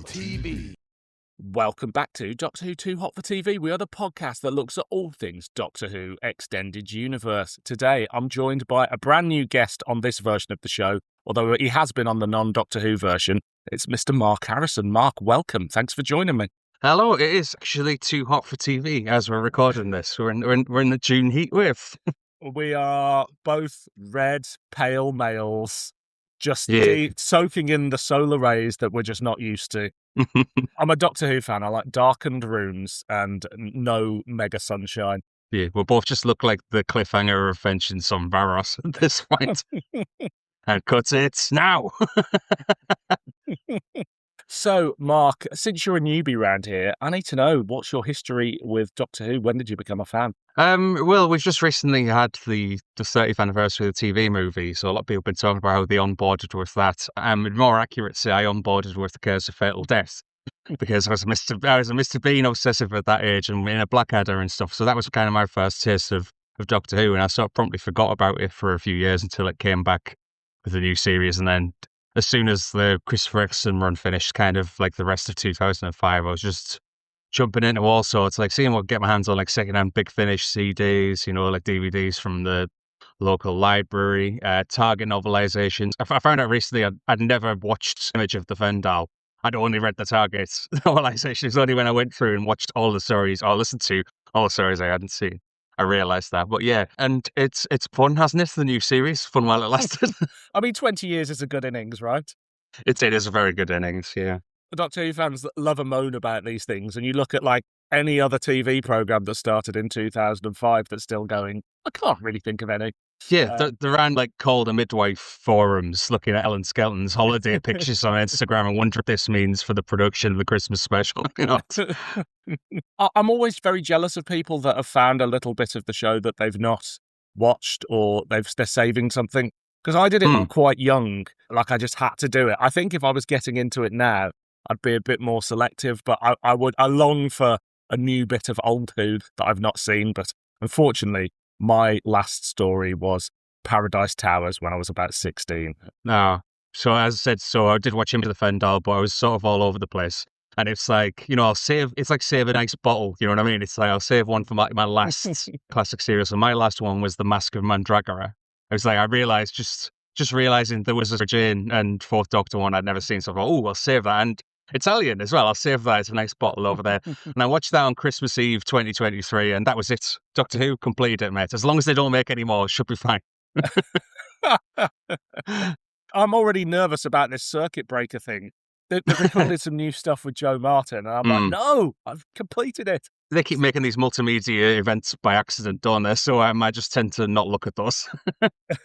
TV. Welcome back to Doctor Who Too Hot for TV. We are the podcast that looks at all things Doctor Who Extended Universe. Today, I'm joined by a brand new guest on this version of the show, although he has been on the non-Doctor Who version. It's Mr. Mark Harrison. Mark, welcome. Thanks for joining me. Hello, it is actually too hot for TV as we're recording this. We're in the June heat wave. We are both red, pale males, just soaking in the solar rays that we're just not used to. I'm a Doctor Who fan. I like darkened rooms and no mega sunshine. Yeah, we both just look like the cliffhanger of Vengeance on Varos at this point. And cut it now. So, Mark, since you're a newbie around here, I need to know, what's your history with Doctor Who? When did you become a fan? Well, we've just recently had the 30th anniversary of the TV movie, so a lot of people have been talking about how they onboarded with that. More accurate, say I onboarded with The Curse of Fatal Death, because I was a Mr. Bean obsessive at that age and in a Blackadder and stuff, so that was kind of my first taste of Doctor Who, and I sort of promptly forgot about it for a few years until it came back with a new series, and then as soon as the Christopher Eccleston run finished, kind of like the rest of 2005, I was just jumping into all sorts, like seeing what get my hands on, like secondhand Big Finish CDs, like DVDs from the local library, Target novelizations. I found out recently I'd never watched Image of the Vendal. I'd only read the Target novelizations. Only when I went through and watched all the stories, or listened to all the stories I hadn't seen, I realised that. But yeah, and it's fun, hasn't it? The new series, fun while it lasted. I mean, 20 years is a good innings, right? It is a very good innings, yeah. The Doctor Who fans that love a moan about these things, and you look at like any other TV programme that started in 2005 that's still going, I can't really think of any. Yeah, they're around like Calder Midwife forums looking at Ellen Skelton's holiday pictures on Instagram and wonder what this means for the production of the Christmas special. I'm always very jealous of people that have found a little bit of the show that they've not watched, or they're saving something. Because I did it when quite young, like I just had to do it. I think if I was getting into it now, I'd be a bit more selective, but I long for a new bit of old Who that I've not seen. But unfortunately, my last story was Paradise Towers when I was about 16. No. So as I said, I did watch Image of the Fendal, but I was sort of all over the place. And it's like, it's like save a nice bottle, you know what I mean? It's like, I'll save one for my last classic series. And my last one was The Mask of Mandragora. I was like, I realised, just realising there was a Jane and Fourth Doctor one I'd never seen. So I thought, I'll save that. And Italian as well. I'll save that. It's a nice bottle over there. And I watched that on Christmas Eve 2023, and that was it. Doctor Who completed it, mate. As long as they don't make any more, it should be fine. I'm already nervous about this circuit breaker thing. They've recorded some new stuff with Joe Martin, and I'm like, no, I've completed it. They keep making these multimedia events by accident, don't they? So I might just tend to not look at those.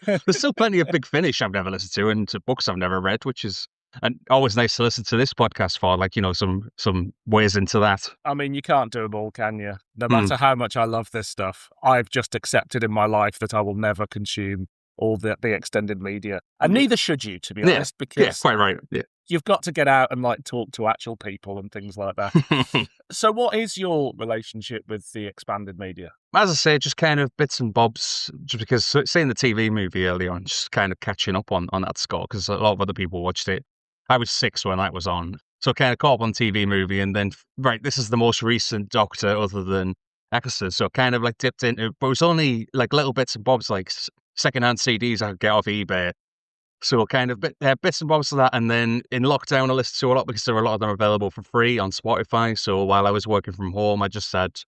There's still plenty of Big Finish I've never listened to, and books I've never read, which is and always nice to listen to this podcast for, like, some ways into that. I mean, you can't do them all, can you? No matter how much I love this stuff, I've just accepted in my life that I will never consume all the extended media. And neither should you, to be honest, because quite right. Yeah. You've got to get out and like talk to actual people and things like that. So what is your relationship with the expanded media? As I say, just kind of bits and bobs, just because seeing the TV movie early on, just kind of catching up on that score, because a lot of other people watched it. I was 6 when that was on. So kind of caught up on TV movie, and then, right, this is the most recent Doctor other than Eccleston. So kind of like dipped into, but it was only like little bits and bobs, like secondhand CDs I could get off eBay. So kind of bits and bobs of that. And then in lockdown, I listened to a lot because there were a lot of them available for free on Spotify. So while I was working from home, I just had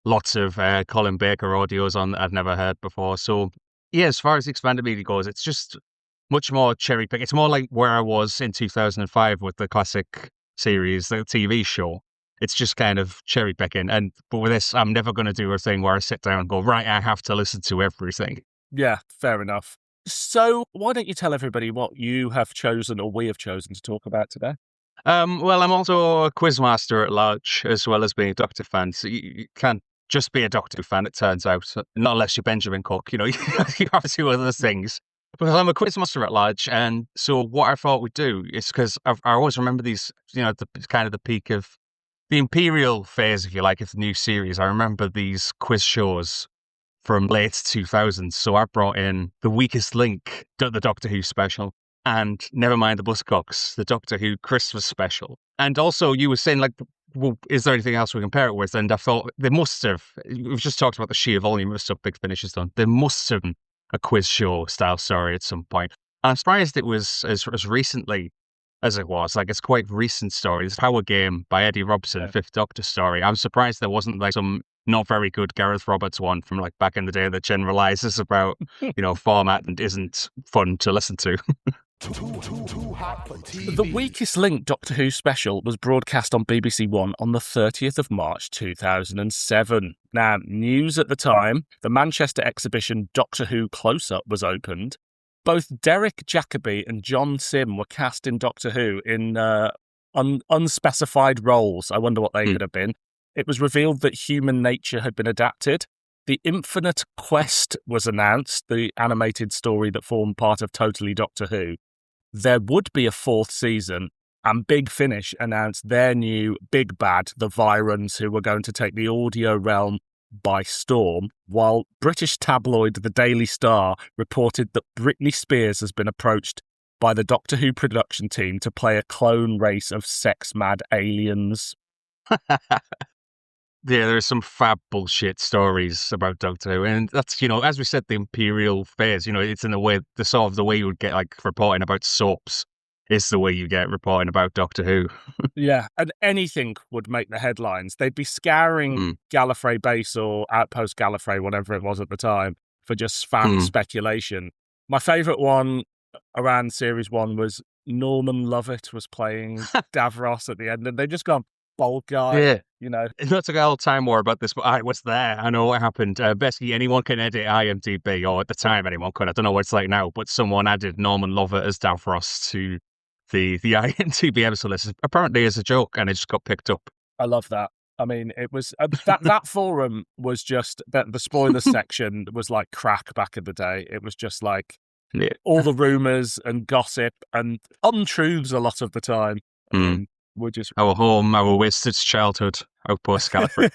lots of Colin Baker audios on that I'd never heard before. So yeah, as far as the expanded media goes, it's just much more cherry pick. It's more like where I was in 2005 with the classic series, the TV show. It's just kind of cherry picking. But with this, I'm never going to do a thing where I sit down and go, right, I have to listen to everything. Yeah, fair enough. So why don't you tell everybody what you have chosen, or we have chosen, to talk about today? Well, I'm also a quizmaster at large, as well as being a Doctor fan. So you can't just be a Doctor fan, it turns out. Not unless you're Benjamin Cook, you have to do other things. Because I'm a quizmaster at large, and so what I thought we'd do is, because I always remember these, the kind of the peak of the Imperial phase, if you like, of the new series. I remember these quiz shows from late 2000s. So I brought in the Weakest Link, the Doctor Who special. and never mind the Buzzcocks, the Doctor Who Christmas special. And also, you were saying, like, well, is there anything else we compare it with? And I thought they must have. We've just talked about the sheer volume of stuff Big Finish has done. There must have been a quiz show style story at some point. I'm surprised it was as recently as it was. Like, it's quite recent story. This Power Game by Eddie Robson, Fifth Doctor story. I'm surprised there wasn't like some not very good Gareth Roberts one from like back in the day that generalizes about, format and isn't fun to listen to. The Weakest Link Doctor Who special was broadcast on BBC One on the 30th of March 2007. Now, news at the time, the Manchester exhibition Doctor Who Close-Up was opened. Both Derek Jacobi and John Sim were cast in Doctor Who in unspecified roles. I wonder what they could have been. It was revealed that Human Nature had been adapted. The Infinite Quest was announced, the animated story that formed part of Totally Doctor Who. There would be a fourth season, and Big Finish announced their new big bad, the Virons, who were going to take the audio realm by storm, while British tabloid The Daily Star reported that Britney Spears has been approached by the Doctor Who production team to play a clone race of sex-mad aliens. Yeah, there's some fab bullshit stories about Doctor Who, and that's, as we said, the Imperial phase, it's in a way, the way you would get, like, reporting about soaps is the way you get reporting about Doctor Who. Yeah, and anything would make the headlines. They'd be scouring Gallifrey Base or Outpost Gallifrey, whatever it was at the time, for just fan speculation. My favourite one around Series 1 was Norman Lovett was playing Davros at the end, and they've just gone, bold guy, It's not a whole time war about this, but I was there. I know what happened. Basically, anyone can edit IMDb, or at the time, anyone could. I don't know what it's like now, but someone added Norman Lovett as Davros to the IMDb episode list, apparently as a joke, and it just got picked up. I love that. I mean, it was that forum was just that the spoiler section was like crack back in the day. It was just like all the rumors and gossip and untruths a lot of the time. We're just our home, our wasted childhood, Outpost Gallifrey.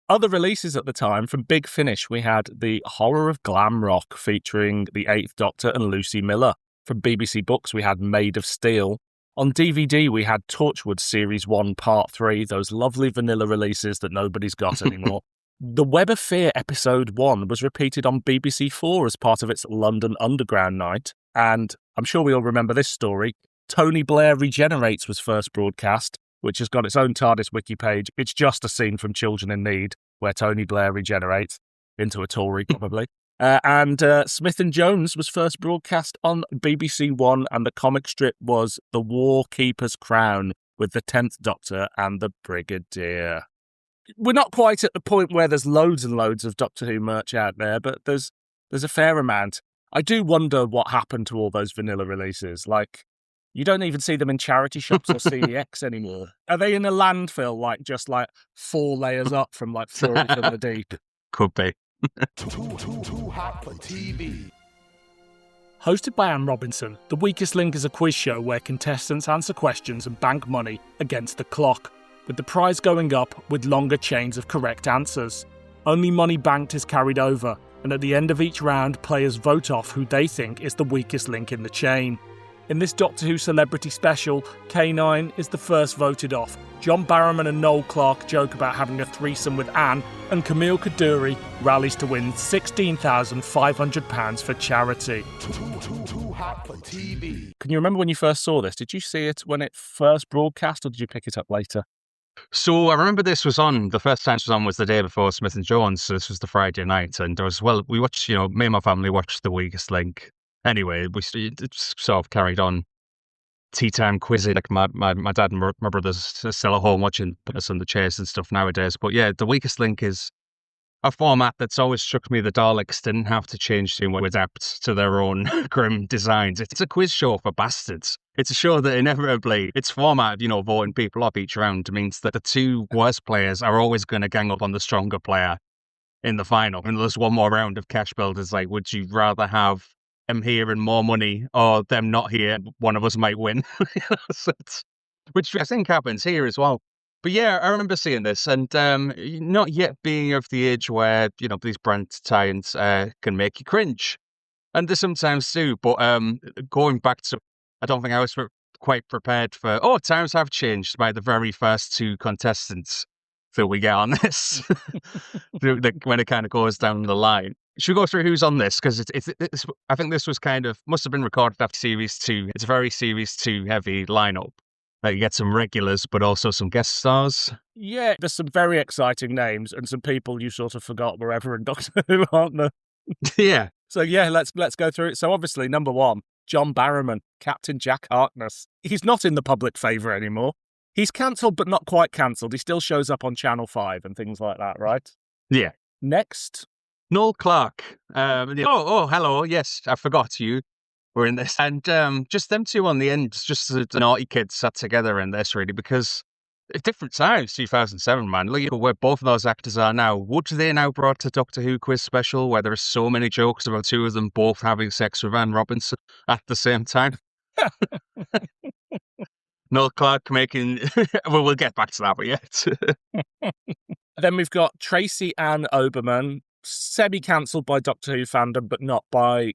Other releases at the time, from Big Finish, we had The Horror of Glam Rock featuring the Eighth Doctor and Lucy Miller. From BBC Books, we had Made of Steel. On DVD, we had Torchwood Series 1 Part 3, those lovely vanilla releases that nobody's got anymore. The Web of Fear Episode 1 was repeated on BBC 4 as part of its London Underground night. And I'm sure we all remember this story. Tony Blair Regenerates was first broadcast, which has got its own TARDIS wiki page. It's just a scene from Children in Need where Tony Blair regenerates into a Tory, probably. And Smith and Jones was first broadcast on BBC One, and the comic strip was The War Keeper's Crown with the 10th Doctor and the Brigadier. We're not quite at the point where there's loads and loads of Doctor Who merch out there, but there's a fair amount. I do wonder what happened to all those vanilla releases. Like, you don't even see them in charity shops or CEX anymore. Are they in a landfill, just 4 layers up from Fury from the Deep? Could be. Too hot for TV. Hosted by Anne Robinson, The Weakest Link is a quiz show where contestants answer questions and bank money against the clock, with the prize going up with longer chains of correct answers. Only money banked is carried over, and at the end of each round, players vote off who they think is the weakest link in the chain. In this Doctor Who celebrity special, K9 is the first voted off. John Barrowman and Noel Clarke joke about having a threesome with Anne, and Camille Kaduri rallies to win £16,500 for charity. Too hot for TV. Can you remember when you first saw this? Did you see it when it first broadcast, or did you pick it up later? So I remember this was on, the first time it was on was the day before Smith and Jones, so this was the Friday night, and we watched, me and my family watched The Weakest Link. Anyway, it sort of carried on tea time quizzing. Like my dad and my brothers are still at home watching us on the chairs and stuff nowadays. But yeah, The Weakest Link is a format that's always struck me. The Daleks didn't have to change to adapt to their own grim designs. It's a quiz show for bastards. It's a show that inevitably, its format, voting people off each round means that the two worst players are always going to gang up on the stronger player in the final. And there's one more round of cash builders. Like, would you rather have them here and more money, or them not here? One of us might win. Which I think happens here as well. But yeah, I remember seeing this, and not yet being of the age where these brand tie-ins can make you cringe. And they sometimes do, but going back to, I don't think I was quite prepared for, times have changed by the very first two contestants that we get on this, when it kind of goes down the line. Should we go through who's on this? Because it's I think this was must have been recorded after Series 2. It's a very Series 2 heavy lineup. Like you get some regulars, but also some guest stars. Yeah, there's some very exciting names and some people you sort of forgot were ever in Doctor Who, aren't there? Yeah. So yeah, let's go through it. So obviously, number 1, John Barrowman, Captain Jack Harkness. He's not in the public favour anymore. He's cancelled, but not quite cancelled. He still shows up on Channel 5 and things like that, right? Yeah. Next. Noel Clarke. Hello. Yes, I forgot you were in this. And just them two on the end, just the naughty kids sat together in this, really, because at different times, 2007, man, look at where both of those actors are now. Would they now brought a Doctor Who quiz special where there are so many jokes about two of them both having sex with Anne Robinson at the same time? Noel Clarke making... well, we'll get back to that, but yeah. Then we've got Tracy Ann Oberman, semi-cancelled by Doctor Who fandom, but not by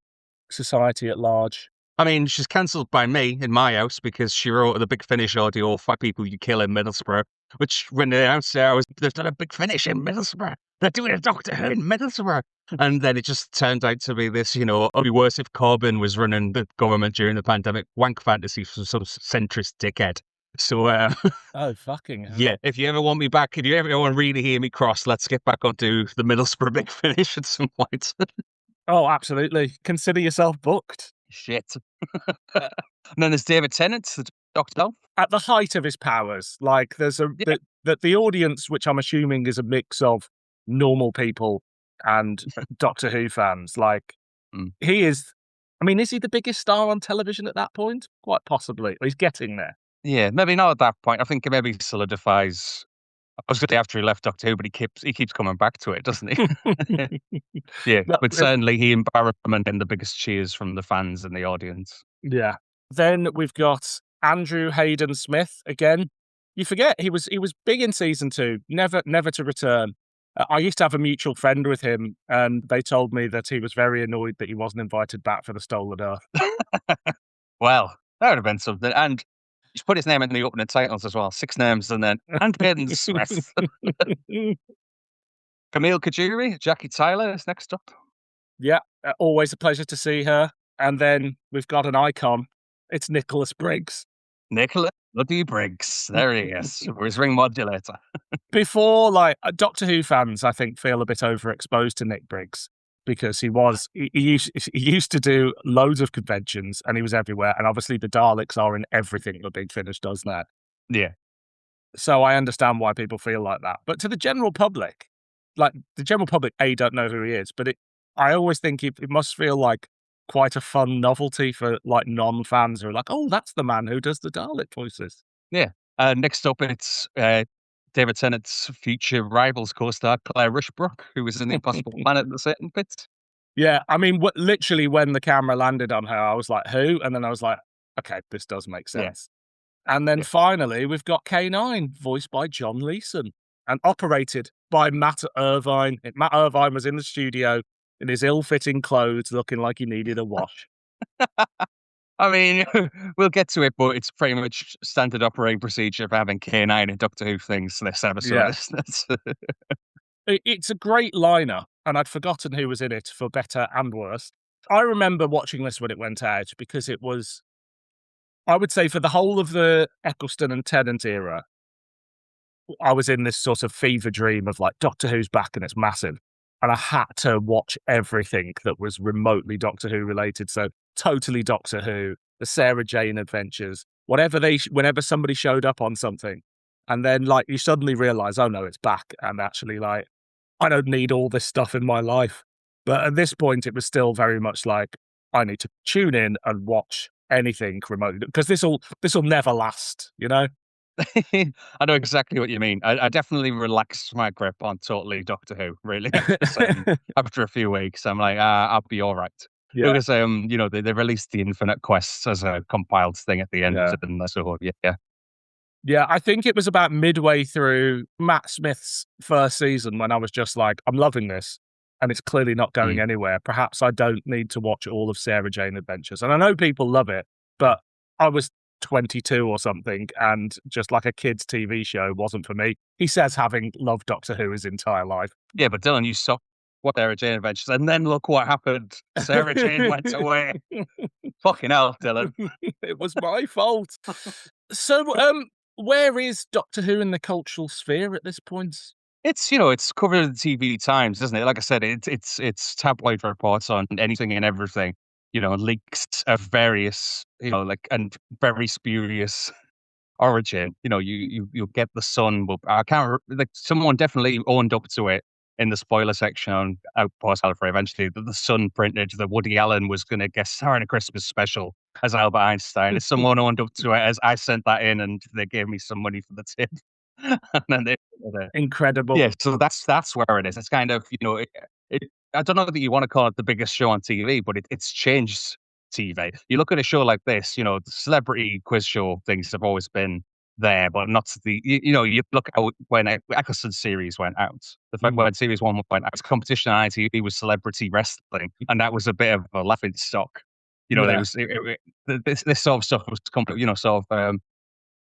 society at large. I mean, she's cancelled by me in my house because she wrote the Big Finish audio for People You Kill in Middlesbrough, which when they announced it, they've done a Big Finish in Middlesbrough. They're doing a Doctor Who in Middlesbrough. And then it just turned out to be this, it'd be worse if Corbyn was running the government during the pandemic wank fantasy for some centrist dickhead. So, oh, fucking hell. Yeah, if you ever want me back, if you ever want to really hear me cross, let's get back onto the Middlesbrough Big Finish at some point. Oh, absolutely. Consider yourself booked. Shit. And then there's David Tennant, the Doctor. At the height of his powers, like there's the audience, which I'm assuming is a mix of normal people and Doctor Who fans. Like he is. I mean, is he the biggest star on television at that point? Quite possibly. He's getting there. Yeah, maybe not at that point. I think it maybe solidifies. I was going to say after he left Doctor Who, but he keeps coming back to it, doesn't he? Yeah, but certainly he and Barrowman and the biggest cheers from the fans and the audience. Yeah. Then we've got Andrew Hayden Smith again. You forget he was big in season 2, never to return. I used to have a mutual friend with him, and they told me that he was very annoyed that he wasn't invited back for the Stolen Earth. Well, that would have been something. And he's put his name in the opening titles as well. 6 names, and then and Hayden Smith. Camille Kajuri, Jackie Tyler is next up. Yeah, always a pleasure to see her. And then we've got an icon. It's Nicholas Briggs. Nicholas bloody Briggs. There he is. With his ring modulator. Before, Doctor Who fans, I think, feel a bit overexposed to Nick Briggs because he used to do loads of conventions and he was everywhere. And obviously the Daleks are in everything the Big Finish does now. Yeah. So I understand why people feel like that. But to the general public, don't know who he is, but I always think it must feel like quite a fun novelty for non-fans who are like, oh, that's the man who does the Dalek voices. Yeah. Next up, it's David Tennant's future rivals co-star Claire Rushbrook, who was in The Impossible Planet of the Satan Pit. Yeah, I mean, literally when the camera landed on her, I was like, who? And then I was like, okay, this does make sense. Yeah. And then finally, we've got K9, voiced by John Leeson and operated by Matt Irvine. Matt Irvine was in the studio in his ill-fitting clothes, looking like he needed a wash. I mean, we'll get to it, but it's pretty much standard operating procedure for having K9 and Doctor Who things this episode, isn't it? It's a great lineup, and I'd forgotten who was in it for better and worse. I remember watching this when it went out because it was, I would say, for the whole of the Eccleston and Tennant era, I was in this sort of fever dream of Doctor Who's back and it's massive. And I had to watch everything that was remotely Doctor Who related. So totally Doctor Who, the Sarah Jane adventures, whenever somebody showed up on something. And then you suddenly realize, oh no, it's back. And actually I don't need all this stuff in my life. But at this point, it was still very much I need to tune in and watch anything remotely because this will never last, I know exactly what you mean. I definitely relaxed my grip on totally Doctor Who, really. After a few weeks, I'm like, I'll be all right. Yeah. Because, they released the Infinite Quests as a compiled thing at the end. Yeah. So, yeah. Yeah, I think it was about midway through Matt Smith's first season when I was just like, I'm loving this. and it's clearly not going anywhere. Perhaps I don't need to watch all of Sarah Jane Adventures. And I know people love it, but I was 22 or something, and just like a kid's TV show wasn't for me. He says having loved Doctor Who his entire life. Yeah, but Dylan, you saw what Sarah Jane Adventures, and then look what happened. Sarah Jane went away. Fucking hell, Dylan. It was my fault. So, where is Doctor Who in the cultural sphere at this point? It's, you know, it's covered in the TV Times, isn't it? Like I said, it's tabloid reports on anything and everything. You know, leaks of various, you know, like, and very spurious origin. You know, you'll get the Sun. Well, I can't like someone definitely owned up to it in the spoiler section on Outpost Alpha eventually that the Sun printed that Woody Allen was going to guest star in a Christmas special as Albert Einstein. If someone owned up to it, as I sent that in, and they gave me some money for the tip. And then they Incredible. Yeah, so that's where it is. It's kind of, you know, I don't know that you want to call it the biggest show on TV, but it's changed TV. You look at a show like this, you know, the celebrity quiz show things have always been there, but not you know, you look at when Eccleston's series went out, the fact when series 1 went out, competition on ITV was celebrity wrestling, and that was a bit of a laughing stock. You know, there was this sort of stuff was you know, sort of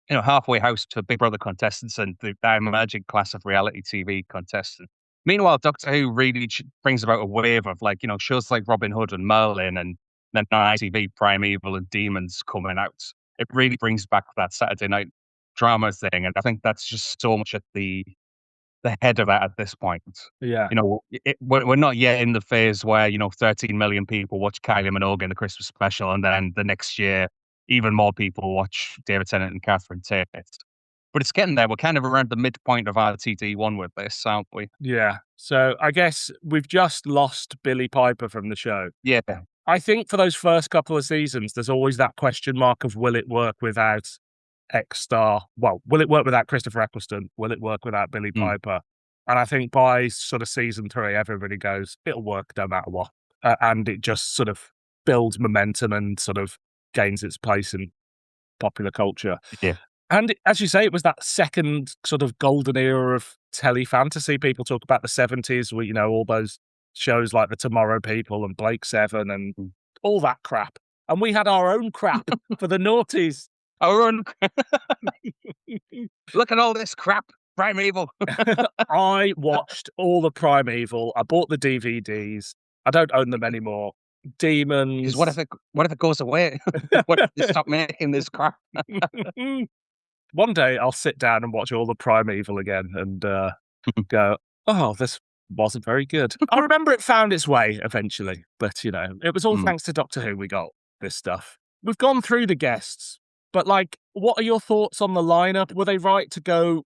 you know, halfway house to Big Brother contestants and the emerging class of reality TV contestants. Meanwhile, Doctor Who really brings about a wave of, like, you know, shows like Robin Hood and Merlin, and then on ITV, Primeval and Demons coming out. It really brings back that Saturday night drama thing, and I think that's just so much at the head of that at this point. Yeah. You know, we're not yet in the phase where, you know, 13 million people watch Kylie Minogue in the Christmas special, and then the next year, even more people watch David Tennant and Catherine Tate. But it's getting there. We're kind of around the midpoint of RTD1 with this, aren't we? Yeah. So I guess we've just lost Billy Piper from the show. Yeah. I think for those first couple of seasons, there's always that question mark of will it work without X star? Well, will it work without Christopher Eccleston? Will it work without Billy Piper? And I think by sort of season 3, everybody goes, it'll work no matter what. And it just sort of builds momentum and sort of gains its place in popular culture. Yeah. And as you say, it was that second sort of golden era of tele-fantasy. People talk about the 70s, where, you know, all those shows like The Tomorrow People and Blake Seven and all that crap. And we had our own crap for the noughties. Our own. Look at all this crap. Primeval. I watched all the Primeval. I bought the DVDs. I don't own them anymore. Demons. What if it goes away? What if they stop making this crap? One day I'll sit down and watch all the Primeval again and go, oh, this wasn't very good. I remember it found its way eventually, but, you know, it was all thanks to Doctor Who we got this stuff. We've gone through the guests, but, like, what are your thoughts on the lineup? Were they right to go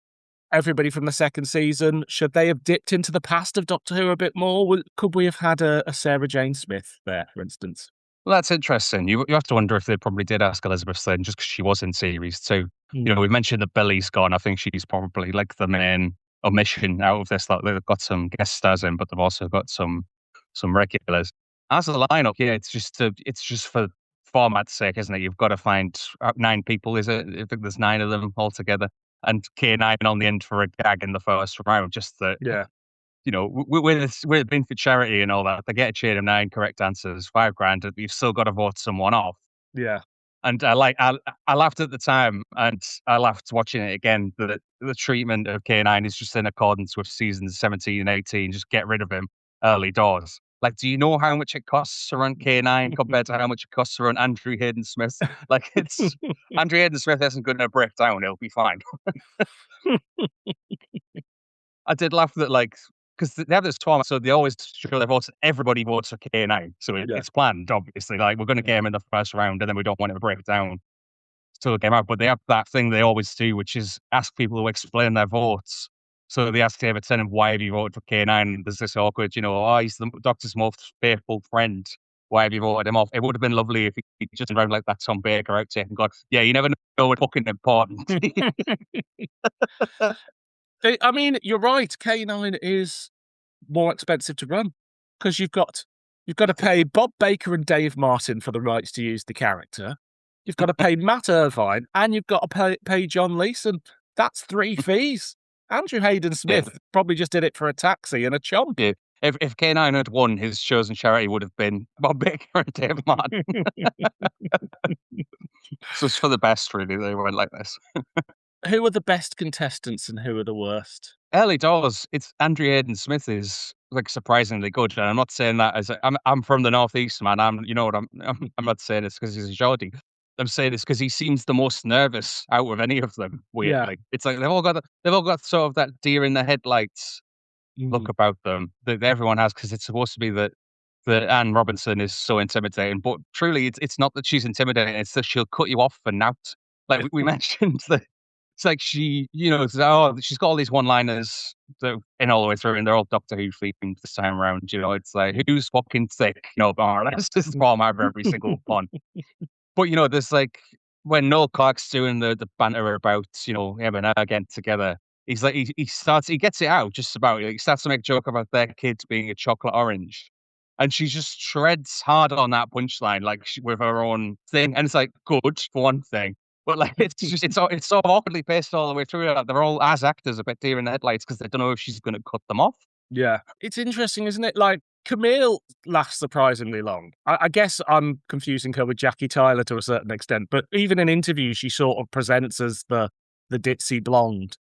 everybody from the second season? Should they have dipped into the past of Doctor Who a bit more? Could we have had a Sarah Jane Smith there, for instance? Well, that's interesting. You have to wonder if they probably did ask Elizabeth Flynn just because she was in series 2. You know, we mentioned that Billy's gone. I think she's probably like the main omission out of this. Like, they've got some guest stars in, but they've also got some regulars. As a lineup, yeah, it's just for format's sake, isn't it? You've got to find 9 people. Is it? I think there's 9 of them altogether, and K9 on the end for a gag in the first round. Just that, yeah. You know, we're being for charity and all that. They get a chain of 9 correct answers, $5,000. You've still got to vote someone off. Yeah. And I laughed at the time, and I laughed watching it again. The treatment of K9 is just in accordance with seasons 17 and 18. Just get rid of him early doors. Like, do you know how much it costs to run K9 compared to how much it costs to run Andrew Hayden Smith? Like, it's Andrew Hayden Smith isn't going to break down. It'll be fine. I did laugh that, like, because they have this format, so they always show their votes. Everybody votes for K9, so it's planned, obviously. Like, we're going to get him in the first round, and then we don't want him to break down till the game out. But they have that thing they always do, which is ask people to explain their votes. So they ask David Tennant, why have you voted for K9? There's this awkward, you know, oh, he's the Doctor's most faithful friend. Why have you voted him off? It would have been lovely if he just around like that Tom Baker outtake and gone, yeah, you never know what's fucking important. I mean, you're right. K9 is more expensive to run because you've got to pay Bob Baker and Dave Martin for the rights to use the character. You've got to pay Matt Irvine, and you've got to pay John Leeson. That's 3 fees. Andrew Hayden Smith probably just did it for a taxi and a chump. Yeah. If K9 had won, his chosen charity would have been Bob Baker and Dave Martin. So it's for the best, really. They went like this. Who are the best contestants and who are the worst? Early doors, it's Andrea Hayden Smith is like surprisingly good, and I'm not saying that as I'm from the northeast, man. You know what I'm not saying this because he's a Geordie. I'm saying this because he seems the most nervous out of any of them. Yeah. Weirdly, it's like they've all got sort of that deer in the headlights look about them that everyone has because it's supposed to be that Anne Robinson is so intimidating, but truly it's not that she's intimidating; it's that she'll cut you off for nout. Like we mentioned that it's like she, she's got all these one-liners that in all the way through, and they're all Doctor Who themed this time around. It's like who's fucking sick, more or less. This is form out of every single one. But there's like when Noel Clarke's doing the banter about him and her getting together. He's like he gets it out just about. He starts to make a joke about their kids being a chocolate orange, and she just treads hard on that punchline like with her own thing. And it's like good for one thing, but like it's so awkwardly paced all the way through. Like, they're all as actors a bit deer in the headlights because they don't know if she's going to cut them off. Yeah. It's interesting, isn't it? Like, Camille lasts surprisingly long. I guess I'm confusing her with Jackie Tyler to a certain extent, but even in interviews, she sort of presents as the ditzy blonde.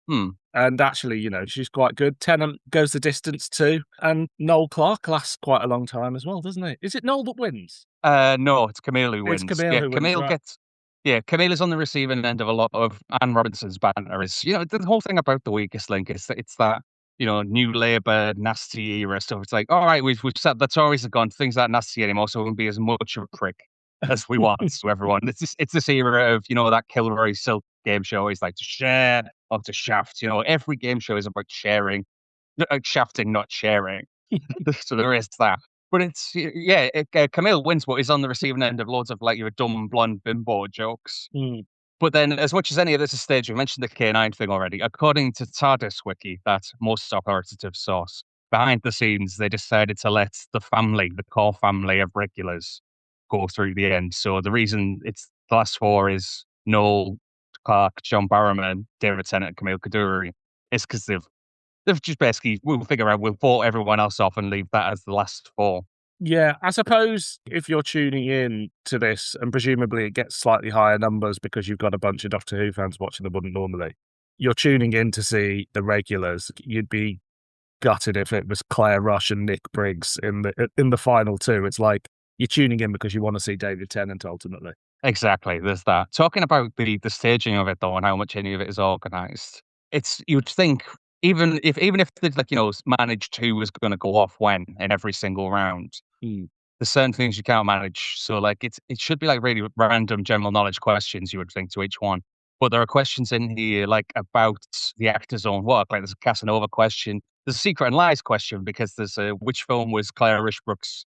And actually, she's quite good. Tennant goes the distance too. And Noel Clarke lasts quite a long time as well, doesn't he? Is it Noel that wins? No, it's Camille who wins. It's Camille who wins, Camille right. gets... Yeah, Camille is on the receiving end of a lot of Anne Robinson's banter. Is the whole thing about the Weakest Link is that it's that New Labour nasty era stuff. It's like, all right, we've said the Tories have gone, things aren't nasty anymore, so we won't be as much of a prick as we want to everyone. It's this era of that Kilroy Silk game show. It's like to share or to shaft. Every game show is about sharing, shafting, not sharing. So there is that. But it's Camille wins, but he's on the receiving end of loads of like your dumb blonde bimbo jokes. But then, as much as any of this is staged, we mentioned the K9 thing already. According to TARDIS Wiki, that's most authoritative source, behind the scenes, they decided to let the core family of regulars, go through the end. So the reason it's the last four is Noel Clarke, John Barrowman, David Tennant, and Camille Kaduri. It's because they've just basically, we'll figure out, we'll vote everyone else off and leave that as the last four. Yeah, I suppose if you're tuning in to this, and presumably it gets slightly higher numbers because you've got a bunch of Doctor Who fans watching that wouldn't normally, you're tuning in to see the regulars. You'd be gutted if it was Claire Rush and Nick Briggs in the final two. It's like you're tuning in because you want to see David Tennant ultimately. Exactly, there's that. Talking about the staging of it though, and how much any of it is organised, you'd think even if they'd managed who was going to go off when in every single round, there's certain things you can't manage. So like it should be like really random general knowledge questions you would think to each one. But there are questions in here like about the actor's own work. Like there's a Casanova question, there's a Secret and Lies question because there's a which film was Claire Rushbrook's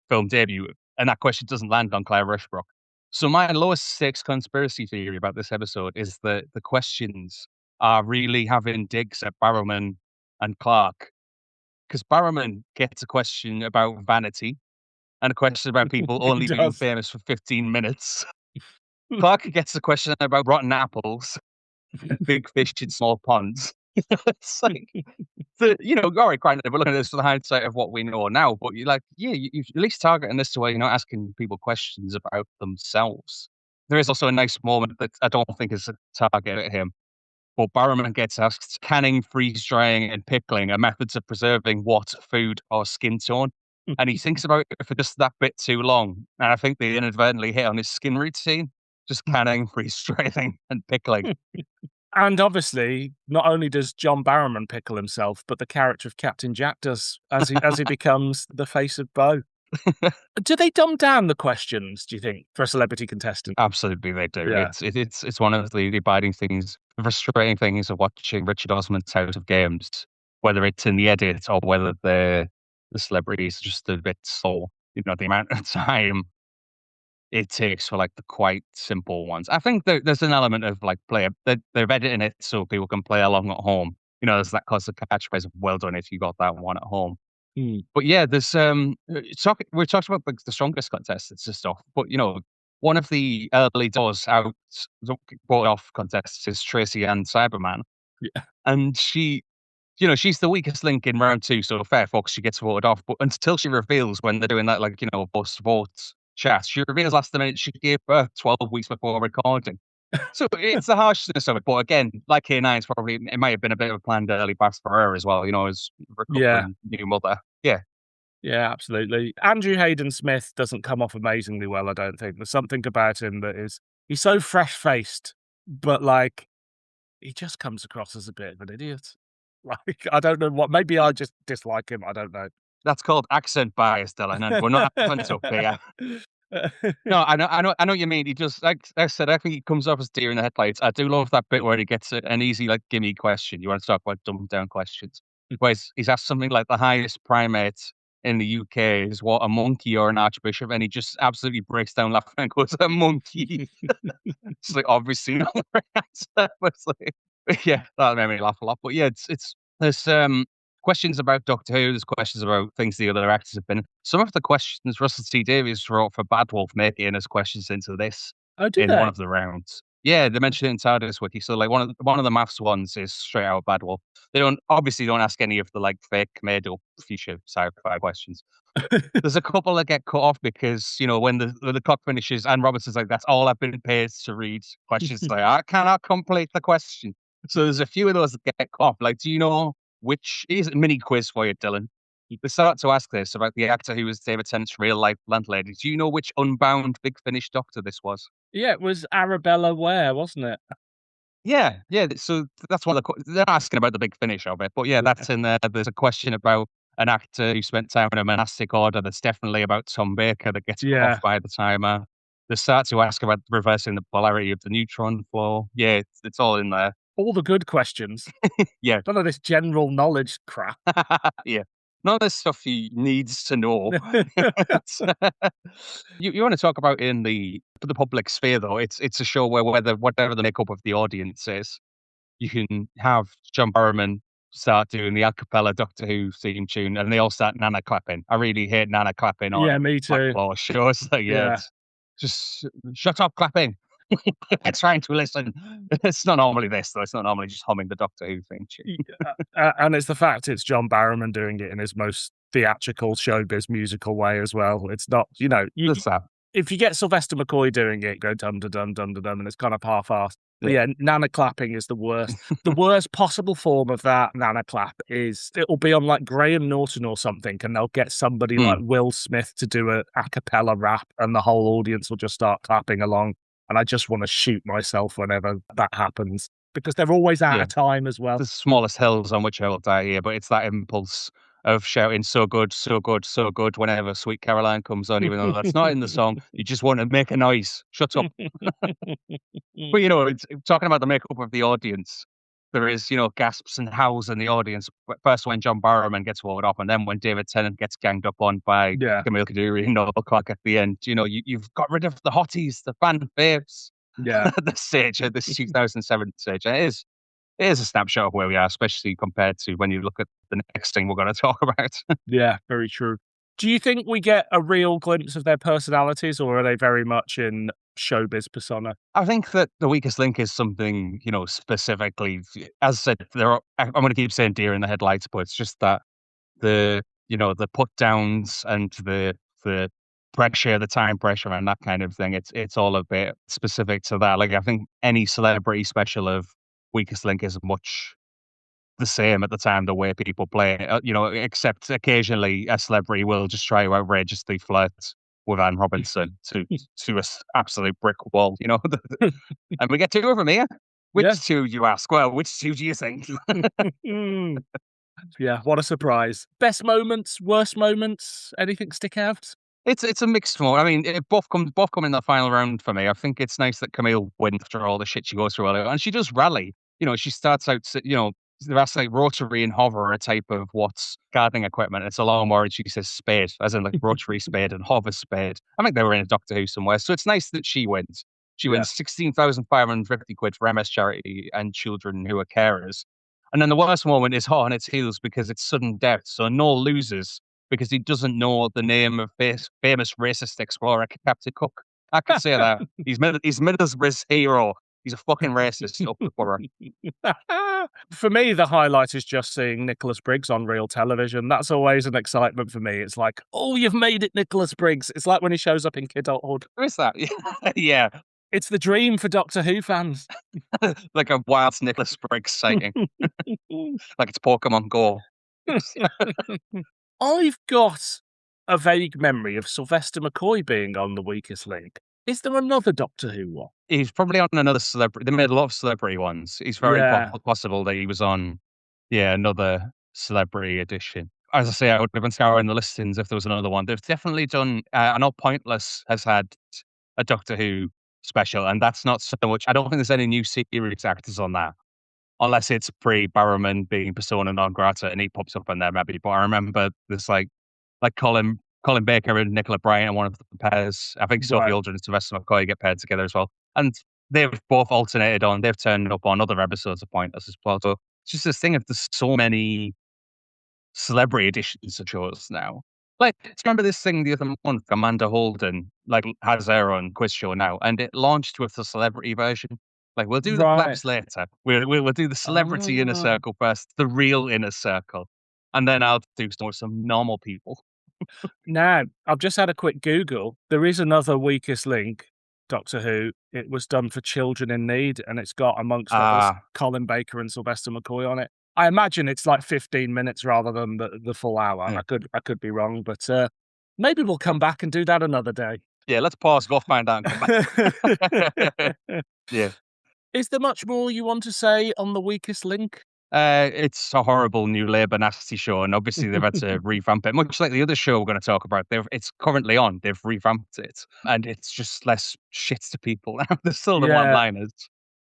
film debut, and that question doesn't land on Claire Rushbrook. So my lowest stakes conspiracy theory about this episode is that the questions are really having digs at Barrowman and Clarke. Because Barrowman gets a question about vanity and a question about people only being famous for 15 minutes. Clarke gets a question about rotten apples and big fish in small ponds. It's like, all right, granted, we're looking at this from the hindsight of what we know now, but you're like, you're at least targeting this to where you're not asking people questions about themselves. There is also a nice moment that I don't think is a target at him. But Barrowman gets asked, canning, freeze drying, and pickling are methods of preserving what food or skin tone? And he thinks about it for just that bit too long. And I think they inadvertently hit on his skin routine, just canning, freeze drying, and pickling. And obviously, not only does John Barrowman pickle himself, but the character of Captain Jack does as he becomes the face of Bo. Do they dumb down the questions, do you think, for a celebrity contestant? Absolutely, they do. Yeah. It's one of the abiding things, the frustrating things of watching Richard Osman's House of Games, whether it's in the edit or whether the celebrities are just a bit slow. The amount of time it takes for like the quite simple ones. I think there's an element of like they're editing it so people can play along at home. There's that classic catchphrase of "well done if you got that one at home." But yeah, there's we talked about the strongest contestants and stuff, but one of the early doors out brought off contests is Tracy and Cyberman, Yeah. and she she's the weakest link in round 2, so fair fucks, she gets voted off. But until she reveals when they're doing that, like, post votes chat, she reveals last minute she gave birth 12 weeks before recording. So it's the harshness of it. But again, like K9's probably, it might have been a bit of a planned early pass for her as well, as recovering new mother. Yeah. Yeah, absolutely. Andrew Hayden Smith doesn't come off amazingly well, I don't think. There's something about him that he's so fresh-faced, but, like, he just comes across as a bit of an idiot. Like, I don't know what, maybe I just dislike him, I don't know. That's called accent bias, Dylan, and we're not having up here. No, I know what you mean. He just, like I said, I think he comes off as deer in the headlights. I do love that bit where he gets an easy, like, gimme question. You want to talk about dumbed down questions? Where he's asked something like the highest primate in the UK is what, a monkey or an archbishop? And he just absolutely breaks down laughing and goes, a monkey. It's like, obviously not the right answer. But it's like, yeah, that made me laugh a lot. But yeah, there's questions about Doctor Who. There's questions about things the other actors have been. Some of the questions Russell T Davies wrote for Bad Wolf make it in as questions into this in one of the rounds. Yeah, they mentioned it in TARDIS Wiki. So, like, one of the maths ones is straight out of Bad Wolf. They don't ask any of the, like, fake made up future sci-fi questions. There's a couple that get cut off because, when the clock finishes and Robertson's like, that's all I've been paid to read. Questions like, I cannot complete the question. So there's a few of those that get cut off. Like, do you know which, here's a mini quiz for you, Dylan. They start to ask this about the actor who was David Tennant's real life landlady. Do you know which unbound Big Finish doctor this was? Yeah, it was Arabella Ware, wasn't it? Yeah. So that's one of they're asking about the Big Finish of it. But yeah, that's in there. There's a question about an actor who spent time in a monastic order. That's definitely about Tom Baker that gets cut off by the timer. They start to ask about reversing the polarity of the neutron flow. Yeah, it's all in there. All the good questions. Yeah. None of this general knowledge crap. Yeah. None of this stuff he needs to know. You want to talk about in the public sphere, though. It's a show where whatever the makeup of the audience is, you can have John Barrowman start doing the a cappella Doctor Who theme tune, and they all start nana clapping. I really hate nana clapping on me too. shows. Like, just shut up clapping. I'm trying to listen. It's not normally this, though. It's not normally just humming the Doctor Who theme tune. And it's the fact it's John Barrowman doing it in his most theatrical showbiz musical way as well. It's not, if you get Sylvester McCoy doing it, go dum da dum dum da dum, and it's kind of half-assed. But yeah, nana clapping is the worst. The worst possible form of that nana clap is it'll be on like Graham Norton or something, and they'll get somebody like Will Smith to do a cappella rap, and the whole audience will just start clapping along. And I just want to shoot myself whenever that happens because they're always out of time as well. The smallest hills on which I will die here, but it's that impulse of shouting so good, so good, so good whenever Sweet Caroline comes on, even though that's not in the song. You just want to make a noise. Shut up. But, it's talking about the makeup of the audience. There is, gasps and howls in the audience. First when John Barrowman gets voted off, and then when David Tennant gets ganged up on by Camille Kaduri and Noel Clarke at the end. You've got rid of the hotties, the fan faves. Yeah. At this stage, at this 2007 stage. And it is a snapshot of where we are, especially compared to when you look at the next thing we're going to talk about. Yeah, very true. Do you think we get a real glimpse of their personalities, or are they very much in showbiz persona? I think that the weakest link is something, specifically, as I said, I'm going to keep saying deer in the headlights, but it's just that the put downs and the pressure, the time pressure and that kind of thing. It's all a bit specific to that. Like, I think any celebrity special of Weakest Link is much the same at the time, the way people play it, except occasionally a celebrity will just try to outrageously flirt with Anne Robinson to an absolute brick wall, and we get two of them here. Which two, you ask? Well, which two do you think? Yeah, what a surprise. Best moments, worst moments, anything stick out? It's a mixed one. I mean, both come in the final round for me. I think it's nice that Camille wins after all the shit she goes through earlier, and she does rally. She starts out, that's like rotary and hover, a type of what's gardening equipment. It's a lawnmower, and she says spade, as in like rotary spade and hover spade. I think they were in a Doctor Who somewhere, so it's nice that she wins. She wins 16,550 quid for MS charity and children who are carers. And then the worst moment is hot on its heels because it's sudden death. So Noel loses because he doesn't know the name of famous racist explorer Captain Cook. I can say that. He's Middlesbrough's hero. He's a fucking racist. For me, the highlight is just seeing Nicholas Briggs on real television. That's always an excitement for me. It's like, oh, you've made it, Nicholas Briggs. It's like when he shows up in Kidulthood. Who is that? Yeah. It's the dream for Doctor Who fans. Like a wild Nicholas Briggs sighting. Like it's Pokemon Go. I've got a vague memory of Sylvester McCoy being on The Weakest Link. Is there another Doctor Who one? He's probably on another celebrity. They made a lot of celebrity ones. It's very possible that he was on, another celebrity edition. As I say, I would have been scouring the listings if there was another one. They've definitely done. I know Pointless has had a Doctor Who special, and that's not so much. I don't think there's any new series actors on that, unless it's pre-Barrowman being persona non grata and he pops up in there maybe. But I remember there's like Colin Baker and Nicola Bryant and one of the pairs. I think Sophie Aldrin and Sylvester McCoy get paired together as well. And they've both alternated on, they've turned up on other episodes of Pointless as well. So it's just this thing of there's so many celebrity editions of shows now. Like, do you remember this thing the other month? Amanda Holden has her own quiz show now, and it launched with the celebrity version. Like, we'll do the plebs later. We'll do the celebrity inner circle first, the real inner circle, and then I'll do some normal people. Now, I've just had a quick Google. There is another Weakest Link Doctor Who. It was done for children in need, and it's got, amongst others, Colin Baker and Sylvester McCoy on it. I imagine it's like 15 minutes rather than the full hour. Yeah. I could be wrong, but maybe we'll come back and do that another day. Yeah, let's pause, go find out and come back. Yeah. Is there much more you want to say on The Weakest Link? It's a horrible new Labour nasty show, and obviously they've had to revamp it. Much like the other show we're going to talk about, it's currently on. They've revamped it, and it's just less shit to people now. There's still the one-liners,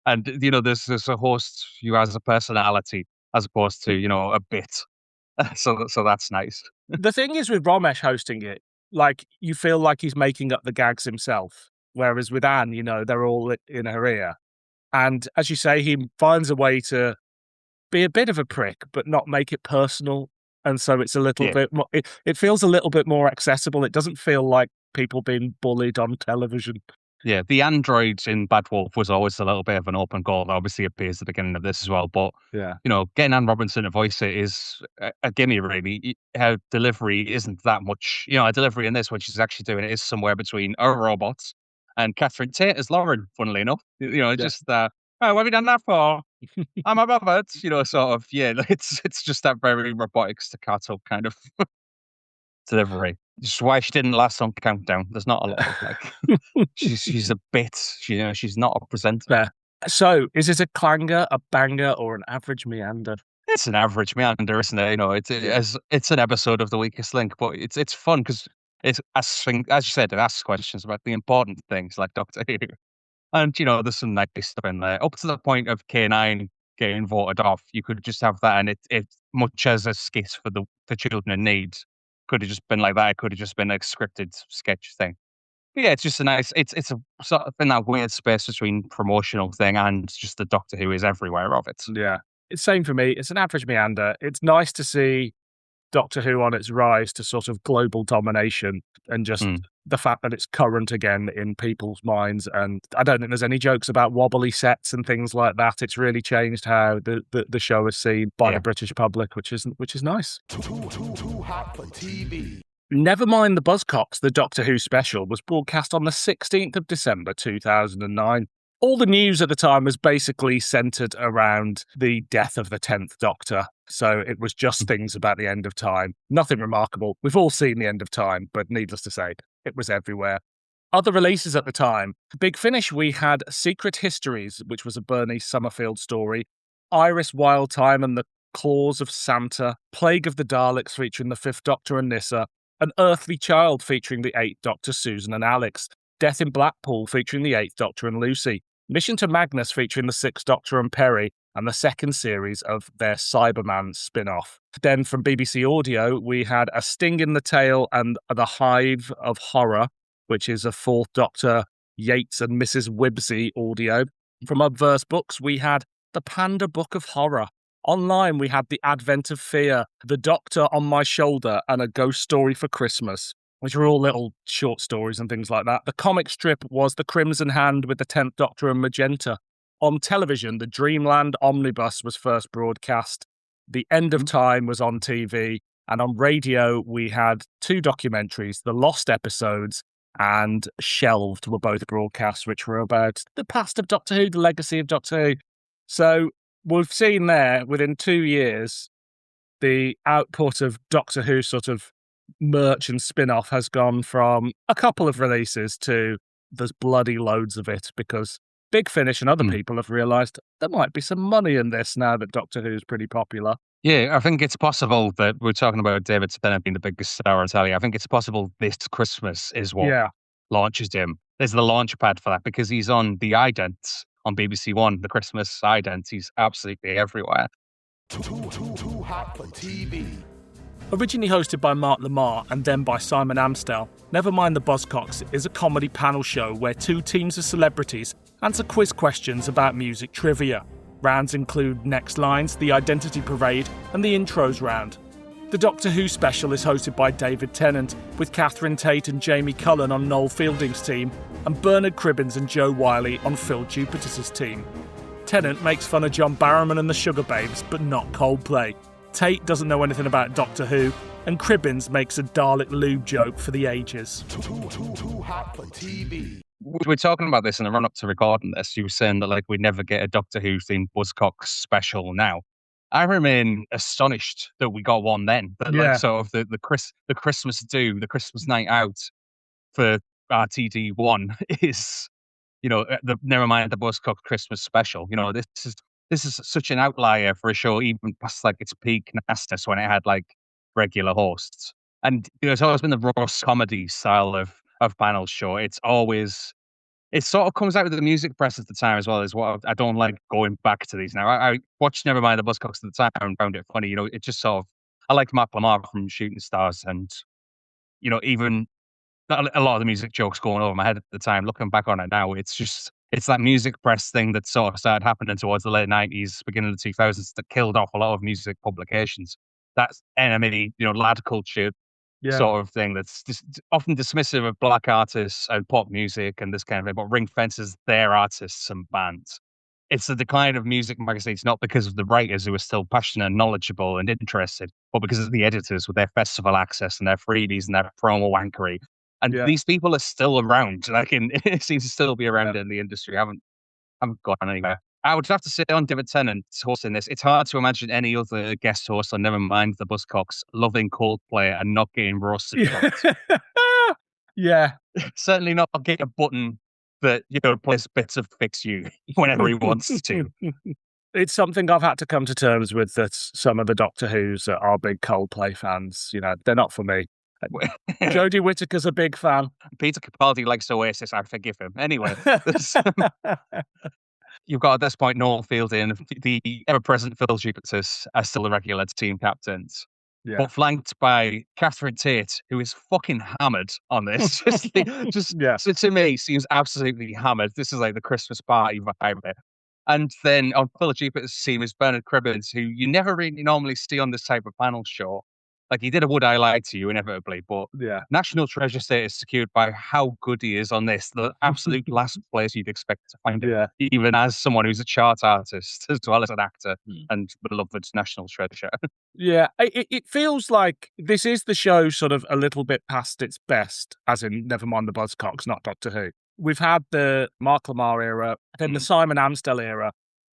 and there's a host who has a personality as opposed to a bit. So that's nice. The thing is with Ramesh hosting it, like you feel like he's making up the gags himself, whereas with Anne, they're all in her ear, and as you say, he finds a way to be a bit of a prick, but not make it personal. And so it's a little bit more, it feels a little bit more accessible. It doesn't feel like people being bullied on television. Yeah, the android in Bad Wolf was always a little bit of an open goal. That obviously appears at the beginning of this as well. But, getting Anne Robinson to voice it is a gimme, really. Her delivery isn't that much. A delivery in this, when she's actually doing it, is somewhere between a robot and Catherine Tate as Lauren, funnily enough. Just, what have you done that for? I'm a robot, sort of, it's just that very robotic staccato kind of delivery. Just why she didn't last on Countdown. There's not a lot of she's a bit, she's not a presenter. Yeah. So, is it a clanger, a banger, or an average meander? It's an average meander, isn't it? It's an episode of The Weakest Link, but it's fun because as you said, it asks questions about the important things like Doctor Who. And, there's some nice stuff in there. Up to the point of K9 getting voted off, you could just have that, and it much as a skit for the children in need, could have just been like that. It could have just been a scripted sketch thing. But yeah, it's just a nice, it's a sort of in that weird space between promotional thing and just the Doctor Who is everywhere of it. Yeah. It's same for me. It's an average meander. It's nice to see Doctor Who on its rise to sort of global domination, and just the fact that it's current again in people's minds. And I don't think there's any jokes about wobbly sets and things like that. It's really changed how the show is seen by the British public, which is nice. Too hot for TV. Never mind the Buzzcocks, the Doctor Who special was broadcast on the 16th of December 2009. All the news at the time was basically centred around the death of the 10th Doctor. So it was just things about the end of time. Nothing remarkable. We've all seen the end of time, but needless to say, it was everywhere. Other releases at the time. Big Finish, we had Secret Histories, which was a Bernie Summerfield story. Iris Wild Time and the Claws of Santa. Plague of the Daleks featuring the 5th Doctor and Nyssa. An Earthly Child featuring the 8th Doctor, Susan and Alex. Death in Blackpool featuring the 8th Doctor and Lucy. Mission to Magnus featuring the 6th Doctor and Perry, and the second series of their Cyberman spin-off. Then from BBC Audio, we had A Sting in the Tail and The Hive of Horror, which is a 4th Doctor, Yates and Mrs. Wibbsey audio. From Obverse Books, we had The Panda Book of Horror. Online, we had The Advent of Fear, The Doctor on My Shoulder, and A Ghost Story for Christmas, which were all little short stories and things like that. The comic strip was The Crimson Hand with the 10th Doctor and Magenta. on television, the Dreamland Omnibus was first broadcast. The End of Time was on TV. And on radio, we had 2 documentaries, The Lost Episodes and Shelved were both broadcast, which were about the past of Doctor Who, the legacy of Doctor Who. So we've seen there, within 2 years, the output of Doctor Who sort of merch and spin-off has gone from a couple of releases to there's bloody loads of it, because Big Finish and other people have realised there might be some money in this now that Doctor Who is pretty popular. Yeah, I think it's possible that we're talking about David Tennant being the biggest star on telly. I think it's possible this Christmas is what launches him. There's the launch pad for that, because he's on the idents on BBC One, the Christmas idents. He's absolutely everywhere. Too hot for TV. Originally hosted by Mark Lamar and then by Simon Amstel, Nevermind the Buzzcocks is a comedy panel show where 2 teams of celebrities answer quiz questions about music trivia. Rounds include Next Lines, the Identity Parade, and the Intros round. The Doctor Who special is hosted by David Tennant, with Catherine Tate and Jamie Cullen on Noel Fielding's team, and Bernard Cribbins and Joe Wiley on Phil Jupitus' team. Tennant makes fun of John Barrowman and the Sugar Babes, but not Coldplay. Tate doesn't know anything about Doctor Who, and Cribbins makes a Dalek lube joke for the ages. Too hot for TV. We're talking about this in the run-up to recording this. You were saying that like we never get a Doctor Who themed Buzzcocks special now. I remain astonished that we got one then. That like sort of the Christmas do, the Christmas night out for RTD1 is, you know, the Nevermind the Buzzcocks Christmas special. You know, this is such an outlier for a show, even past like its peak nastiness when it had like regular hosts. And you know, it's always been the Ross comedy style of panel show. It sort of comes out with the music press at the time as well, as what I don't like going back to these now. I watched Nevermind the Buzzcocks at the time and found it funny. You know, it just sort of, I like Matt Lamar from Shooting Stars, and you know, even a lot of the music jokes going over my head at the time. Looking back on it now, it's that music press thing that sort of started happening towards the late 90s, beginning of the 2000s, that killed off a lot of music publications. That's enemy, you know, lad culture sort of thing that's often dismissive of black artists and pop music and this kind of thing, but ring fences their artists and bands. It's the decline of music magazines, not because of the writers who are still passionate and knowledgeable and interested, but because of the editors with their festival access and their freebies and their promo wankery. And these people are still around. Like, it seems to still be around in the industry. Haven't gone anywhere. I would have to say on David Tennant hosting this. It's hard to imagine any other guest host on Nevermind the Buzzcocks loving Coldplay and not getting roasted. Yeah. Certainly not getting a button that, you know, plays bits of Fix You whenever he wants to. It's something I've had to come to terms with, that some of the Doctor Who's are big Coldplay fans. You know, they're not for me. Jodie Whittaker's a big fan. Peter Capaldi likes Oasis. I forgive him. Anyway. You've got at this point Noel Fielding, the ever-present Phil Jupitus are still the regular team captains. Yeah. But flanked by Catherine Tate, who is fucking hammered on this. So to me, seems absolutely hammered. This is like the Christmas party vibe there. And then on Phil Jupitus' team is Bernard Cribbins, who you never really normally see on this type of panel show. Like, he did a Would I Lie to You, inevitably, but national treasure status secured by how good he is on this. The absolute last place you'd expect to find him, even as someone who's a chart artist, as well as an actor and beloved national treasure. Yeah, it feels like this is the show sort of a little bit past its best, as in Nevermind the Buzzcocks, not Doctor Who. We've had the Mark Lamar era, then the Simon Amstel era,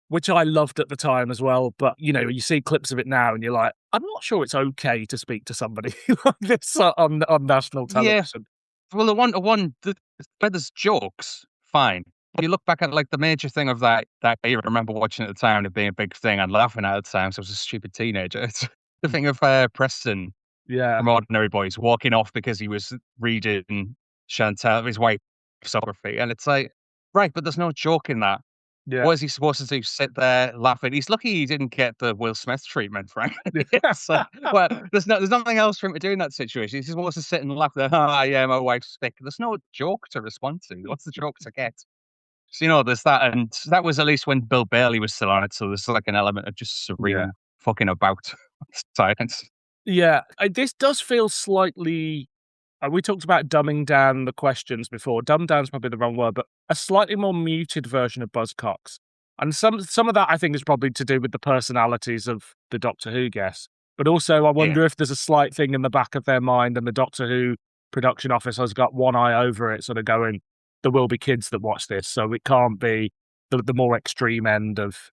which I loved at the time as well. But, you know, you see clips of it now and you're like, I'm not sure it's okay to speak to somebody like this on national television. Yeah. Well, the one where there's jokes, fine. But you look back at like the major thing of that era, I remember watching at the time, it being a big thing and laughing at the time, so I was a stupid teenager. It's the thing of Preston from Ordinary Boys walking off because he was reading Chantal, his wife's biography. And it's like, right, but there's no joke in that. Yeah. What is he supposed to do? Sit there laughing? He's lucky he didn't get the Will Smith treatment, frankly. Well, there's nothing else for him to do in that situation. He's supposed to sit and laugh there. Oh, yeah, my wife's sick. There's no joke to respond to. What's the joke to get? So, you know, there's that. And that was at least when Bill Bailey was still on it. So there's like an element of just surreal fucking about science. Yeah. This does feel slightly... we talked about dumbing down the questions before. Dumb down's probably the wrong word, but a slightly more muted version of Buzzcocks. And some of that I think is probably to do with the personalities of the Doctor Who guests. But also I wonder if there's a slight thing in the back of their mind and the Doctor Who production office has got one eye over it, sort of going, there will be kids that watch this, so it can't be the more extreme end of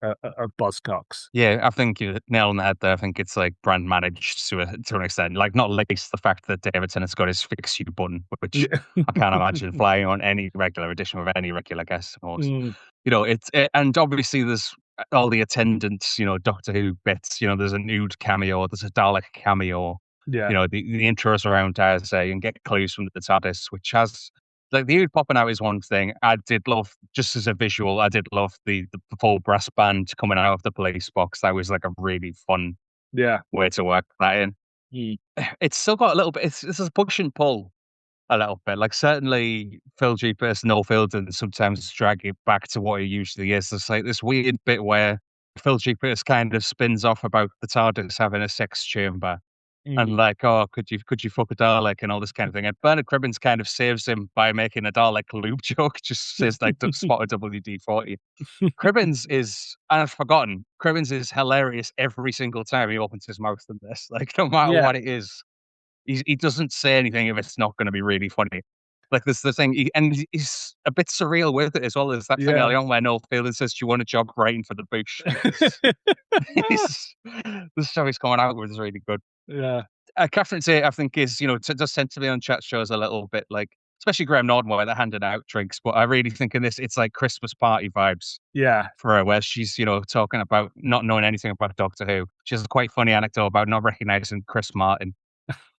Buzzcocks. Yeah, I think you nailed on the head there. I think it's like brand managed to an extent. Like, not least the fact that Davidson has got his fix you button, which I can't imagine flying on any regular edition with any regular guest host. You know, and obviously there's all the attendants, you know, Doctor Who bits. You know, there's a nude cameo, there's a Dalek cameo. Yeah. You know, the intros around as and get clues from the TARDIS, which has. Like, the Ood popping out is one thing. I did love, just as a visual, I did love the full brass band coming out of the police box. That was like a really fun way to work that in. It's still got a little bit, it's a push and pull a little bit. Like, certainly Phil Jeepers, Noel Fielding sometimes drag it back to what he usually is. There's like this weird bit where Phil Jeepers kind of spins off about the TARDIS having a sex chamber. And like, oh, could you fuck a Dalek and all this kind of thing. And Bernard Cribbins kind of saves him by making a Dalek loop joke, just says like spot a WD-40. Cribbins is, and I've forgotten, Cribbins is hilarious every single time he opens his mouth in this. Like, no matter what it is, he doesn't say anything if it's not going to be really funny. Like, this the thing, and he's a bit surreal with it as well. There's that thing early on where Noel Fielding says, "Do you want a job writing for the bush?" The show he's coming out with is really good. Yeah. Catherine Tate, I think, is, you know, does tend to be on chat shows a little bit like, especially Graham Norton, where they're handing out drinks. But I really think in this, it's like Christmas party vibes. Yeah. For her, where she's, you know, talking about not knowing anything about Doctor Who. She has a quite funny anecdote about not recognizing Chris Martin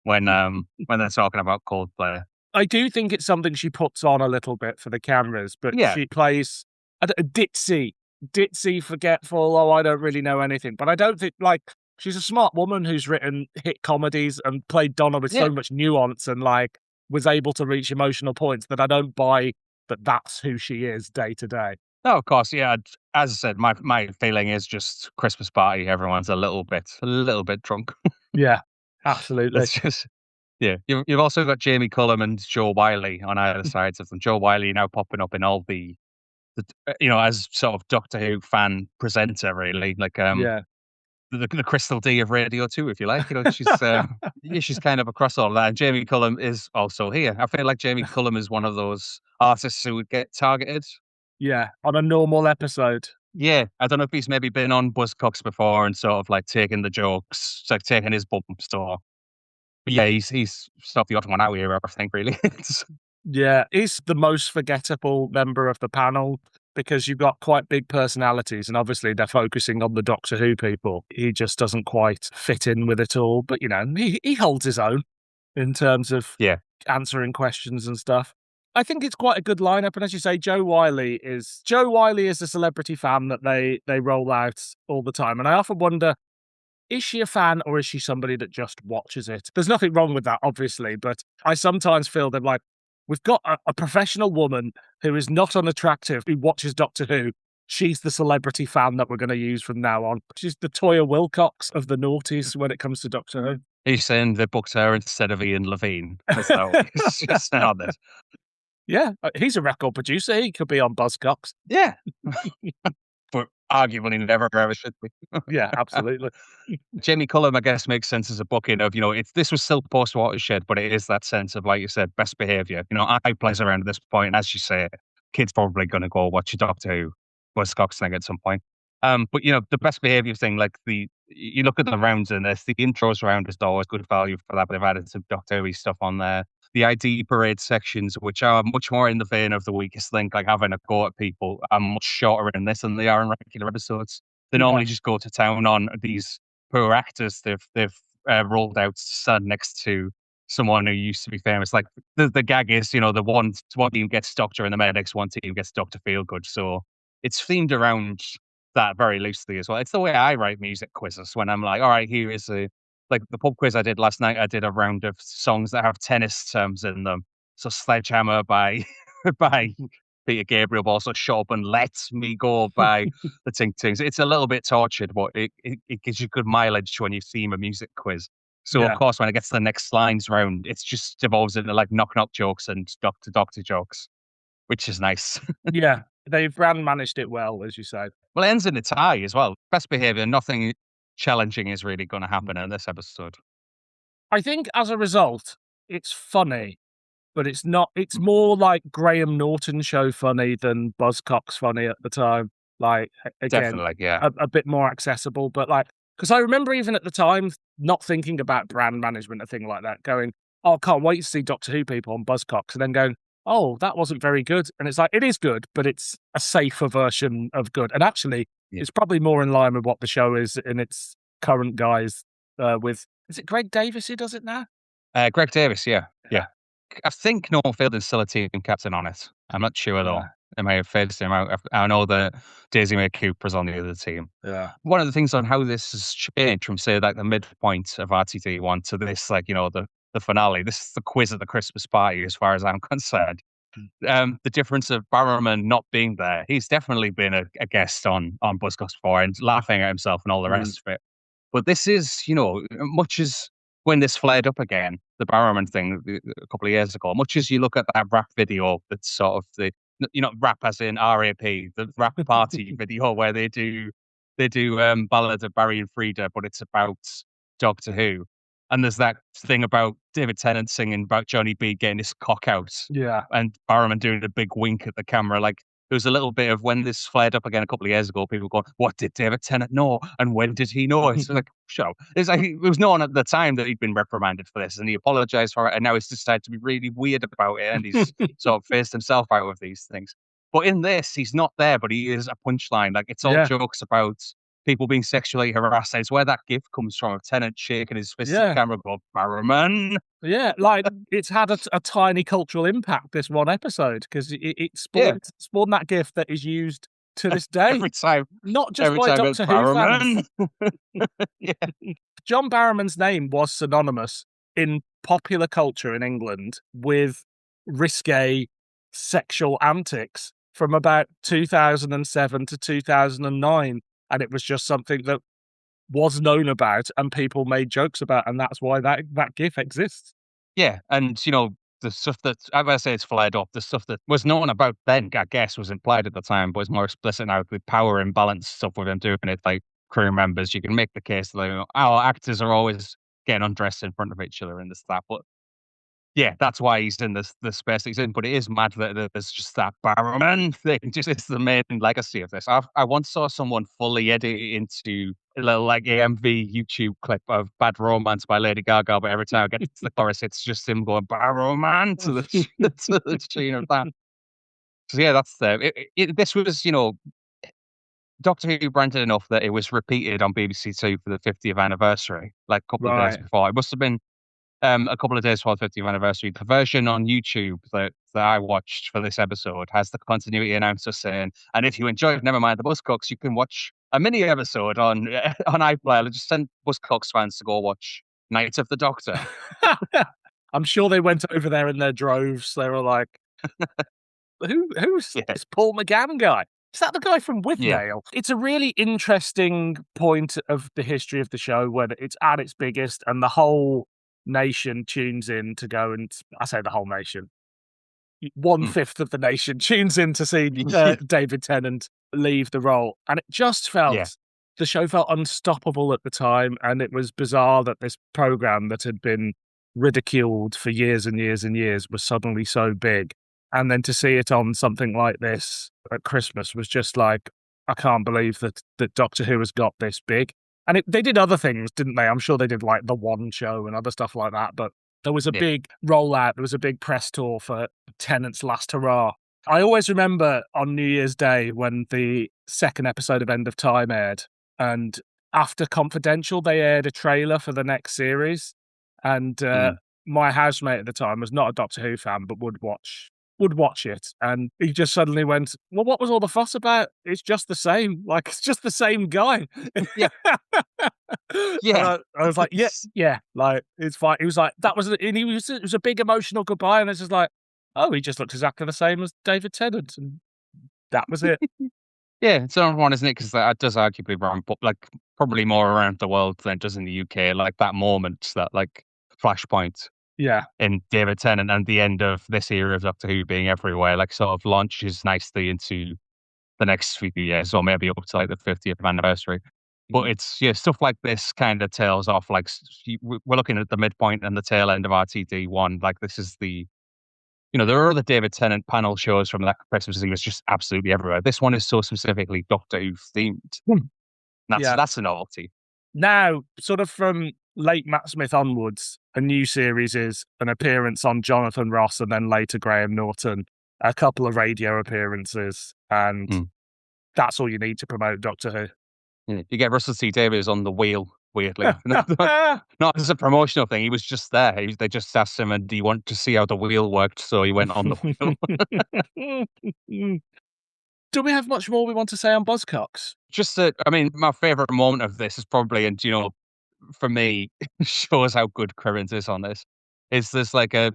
when they're talking about Coldplay. I do think it's something she puts on a little bit for the cameras, but she plays ditzy, forgetful. Oh, I don't really know anything. But I don't think, like, she's a smart woman who's written hit comedies and played Donna with so much nuance and, like, was able to reach emotional points that I don't buy that that's who she is day to day. No, of course, yeah. As I said, my feeling is just Christmas party. Everyone's a little bit drunk. Yeah, absolutely. It's just. Yeah, you've also got Jamie Cullum and Joe Wiley on either sides of them. Joe Wiley now popping up in all the you know, as sort of Doctor Who fan presenter, really, like the Crystal D of Radio 2, if you like. You know, she's she's kind of across all of that. And Jamie Cullum is also here. I feel like Jamie Cullum is one of those artists who would get targeted. Yeah, on a normal episode. Yeah, I don't know if he's maybe been on Buzzcocks before and sort of like taking the jokes, like taking his bumps or. But yeah, he's sort of the odd one out here, I think, really. Yeah, he's the most forgettable member of the panel because you've got quite big personalities and obviously they're focusing on the Doctor Who people. He just doesn't quite fit in with it all, but, you know, he holds his own in terms of answering questions and stuff. I think it's quite a good lineup, and as you say, Joe Wiley is a celebrity fan that they roll out all the time, and I often wonder, is she a fan or is she somebody that just watches it? There's nothing wrong with that, obviously, but I sometimes feel that, like, we've got a professional woman who is not unattractive, who watches Doctor Who. She's the celebrity fan that we're going to use from now on. She's the Toya Wilcox of the noughties when it comes to Doctor Who. He's saying they booked her instead of Ian Levine. So it's just not this. Yeah, he's a record producer. He could be on Buzzcocks. Yeah. But arguably never ever should be. Yeah, absolutely. Jamie Cullum, I guess, makes sense as a booking of, you know, this was still post-Watershed, but it is that sense of, like you said, best behaviour. You know, I plays around at this point, as you say, kid's probably going to go watch a Doctor Who Buzzcocks thing at some point. But, you know, the best behaviour thing, like you look at the rounds in this, the intros round is always good value for that, but they've added some Doctor Who stuff on there. The ID parade sections, which are much more in the vein of the Weakest Link, like having a go at people, are much shorter in this than they are in regular episodes. They normally just go to town on these poor actors they've rolled out to stand next to someone who used to be famous. Like the gag is, you know, the one team gets Doctor and the medics, one team gets Dr. Feelgood. So it's themed around that very loosely as well. It's the way I write music quizzes when I'm like, all right, here is like the pub quiz I did last night. I did a round of songs that have tennis terms in them. So Sledgehammer by Peter Gabriel, but also Shut Up and Let Me Go by the Tink Tings. It's a little bit tortured, but it gives you good mileage when you theme a music quiz. So of course, when it gets to the next lines round, it just devolves into like knock jokes and doctor jokes, which is nice. Yeah. They've brand managed it well, as you say. Well, it ends in a tie as well. Best behavior, nothing challenging is really going to happen in this episode. I think as a result, it's funny, but it's not. It's more like Graham Norton show funny than Buzzcocks funny at the time. Like, again, Definitely, yeah. a bit more accessible, but like, because I remember even at the time not thinking about brand management, a thing like that, going, oh, can't wait to see Doctor Who people on Buzzcocks, and then going, oh, that wasn't very good. And it's like, it is good, but it's a safer version of good. And actually, it's probably more in line with what the show is in its current guise with, is it Greg Davis who does it now? Greg Davis, yeah. I think Noel Fielding's still a team captain on it. I'm not sure, though. They may have phased him out. I know that Daisy May Cooper's on the other team. Yeah. One of the things on how this has changed from, say, like the midpoint of RTD1 to this, like, the finale. This is the quiz at the Christmas party, as far as I'm concerned. The difference of Barrowman not being there. He's definitely been a guest on Buzzcocks before and laughing at himself and all the rest of it. But this is, much as when this flared up again, the Barrowman thing a couple of years ago, much as you look at that rap video that's sort of rap as in RAP, the rap party video where they do Ballad of Barry and Frida, but it's about Doctor Who. And there's that thing about David Tennant singing about Johnny B getting his cock out. Yeah. And Barrowman doing a big wink at the camera. Like, there was a little bit of when this flared up again a couple of years ago, people going, what did David Tennant know? And when did he know? It's like, shut up. It's like, it was known at the time that he'd been reprimanded for this and he apologized for it. And now he's decided to be really weird about it. And he's sort of faced himself out of these things. But in this, he's not there, but he is a punchline. Like, it's all jokes about people being sexually harassed. It's where that gif comes from, of Tennant shaking his fist at the camera going, Barrowman. Yeah, like, it's had a tiny cultural impact, this one episode, because it spawned that gif that is used to this day. Every time. Not just by Doctor Who fans. Yeah. John Barrowman's name was synonymous in popular culture in England with risque sexual antics from about 2007 to 2009. And it was just something that was known about and people made jokes about. And that's why that gif exists. Yeah. And, the stuff that, as I say, it's flared up, the stuff that was known about then, I guess, was implied at the time, but it's more explicit now with power imbalance stuff with them doing it, like crew members. You can make the case that, our actors are always getting undressed in front of each other and this, that. But yeah, that's why he's in the space that he's in. But it is mad that there's just that Barrowman thing. Just, it's the main legacy of this. I once saw someone fully edit it into a little like AMV YouTube clip of Bad Romance by Lady Gaga, but every time I get to the chorus, it's just him going Barrowman to the tune of that. So yeah, that's this was, Doctor Who branded enough that it was repeated on BBC Two for the 50th anniversary, like a couple of days before. It must have been a couple of days before the 50th anniversary. The version on YouTube that I watched for this episode has the continuity announcer saying, and if you enjoyed Nevermind the Buzzcocks, you can watch a mini episode on iPlayer. Just send Buzzcocks fans to go watch Night of the Doctor. I'm sure they went over there in their droves. They were like, who's this Paul McGann guy? Is that the guy from Withnail? Yeah. It's a really interesting point of the history of the show when it's at its biggest and the whole nation tunes in to go and, I say the whole nation, 1/5 of the nation tunes in to see David Tennant leave the role. And it just felt, the show felt unstoppable at the time. And it was bizarre that this program that had been ridiculed for years and years and years was suddenly so big. And then to see it on something like this at Christmas was just like, I can't believe that Doctor Who has got this big. And they did other things, didn't they? I'm sure they did like the One Show and other stuff like that. But there was a big rollout. There was a big press tour for Tennant's last hurrah. I always remember on New Year's Day when the second episode of End of Time aired. And after Confidential, they aired a trailer for the next series. And my housemate at the time was not a Doctor Who fan, but would watch it, and he just suddenly went, well, what was all the fuss about? It's just the same. Like, it's just the same guy. Yeah. I was like, yeah, like, it's fine. He was like, it was a big emotional goodbye, and it's just like, oh, he just looked exactly the same as David Tennant, and that was it. Yeah, it's another one, isn't it? Because that does arguably run, but like probably more around the world than it does in the UK. Like that moment, that like flashpoint. Yeah. In David Tennant and the end of this era of Doctor Who being everywhere, like sort of launches nicely into the next few years, or maybe up to like the 50th anniversary. But it's stuff like this kind of tails off. Like we're looking at the midpoint and the tail end of RTD1. Like this is the, there are other David Tennant panel shows from that Christmas. He was just absolutely everywhere. This one is so specifically Doctor Who themed. That's a novelty. Now, sort of from late Matt Smith onwards, a new series is an appearance on Jonathan Ross and then later Graham Norton, a couple of radio appearances, and that's all you need to promote Doctor Who. Yeah. You get Russell T Davies on the wheel, weirdly. Not as a promotional thing, he was just there. They just asked him, and he wanted to see how the wheel worked, so he went on the wheel. Do we have much more we want to say on Buzzcocks? Just that, my favourite moment of this is probably, and for me, shows how good Cribbins is on this, is there's like a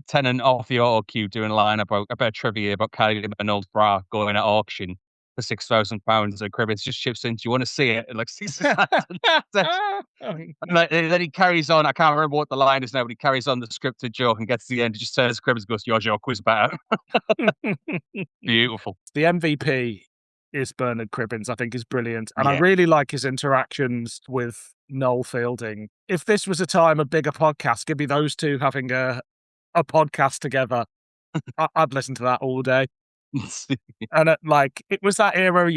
Tennant off the auto cue doing a line about a bit of trivia about carrying an old bra going at auction for £6,000, and Cribbins just chips in, do you want to see it? And like, sees and then he carries on. I can't remember what the line is now, but he carries on the scripted joke and gets to the end, just turns to Cribbins and goes, your joke was better. Beautiful. The MVP is Bernard Cribbins, I think is brilliant. And Yeah. I really like his interactions with Noel Fielding. If this was a time of bigger podcasts, give me those two having a podcast together. I'd listen to that all day. And it was that era,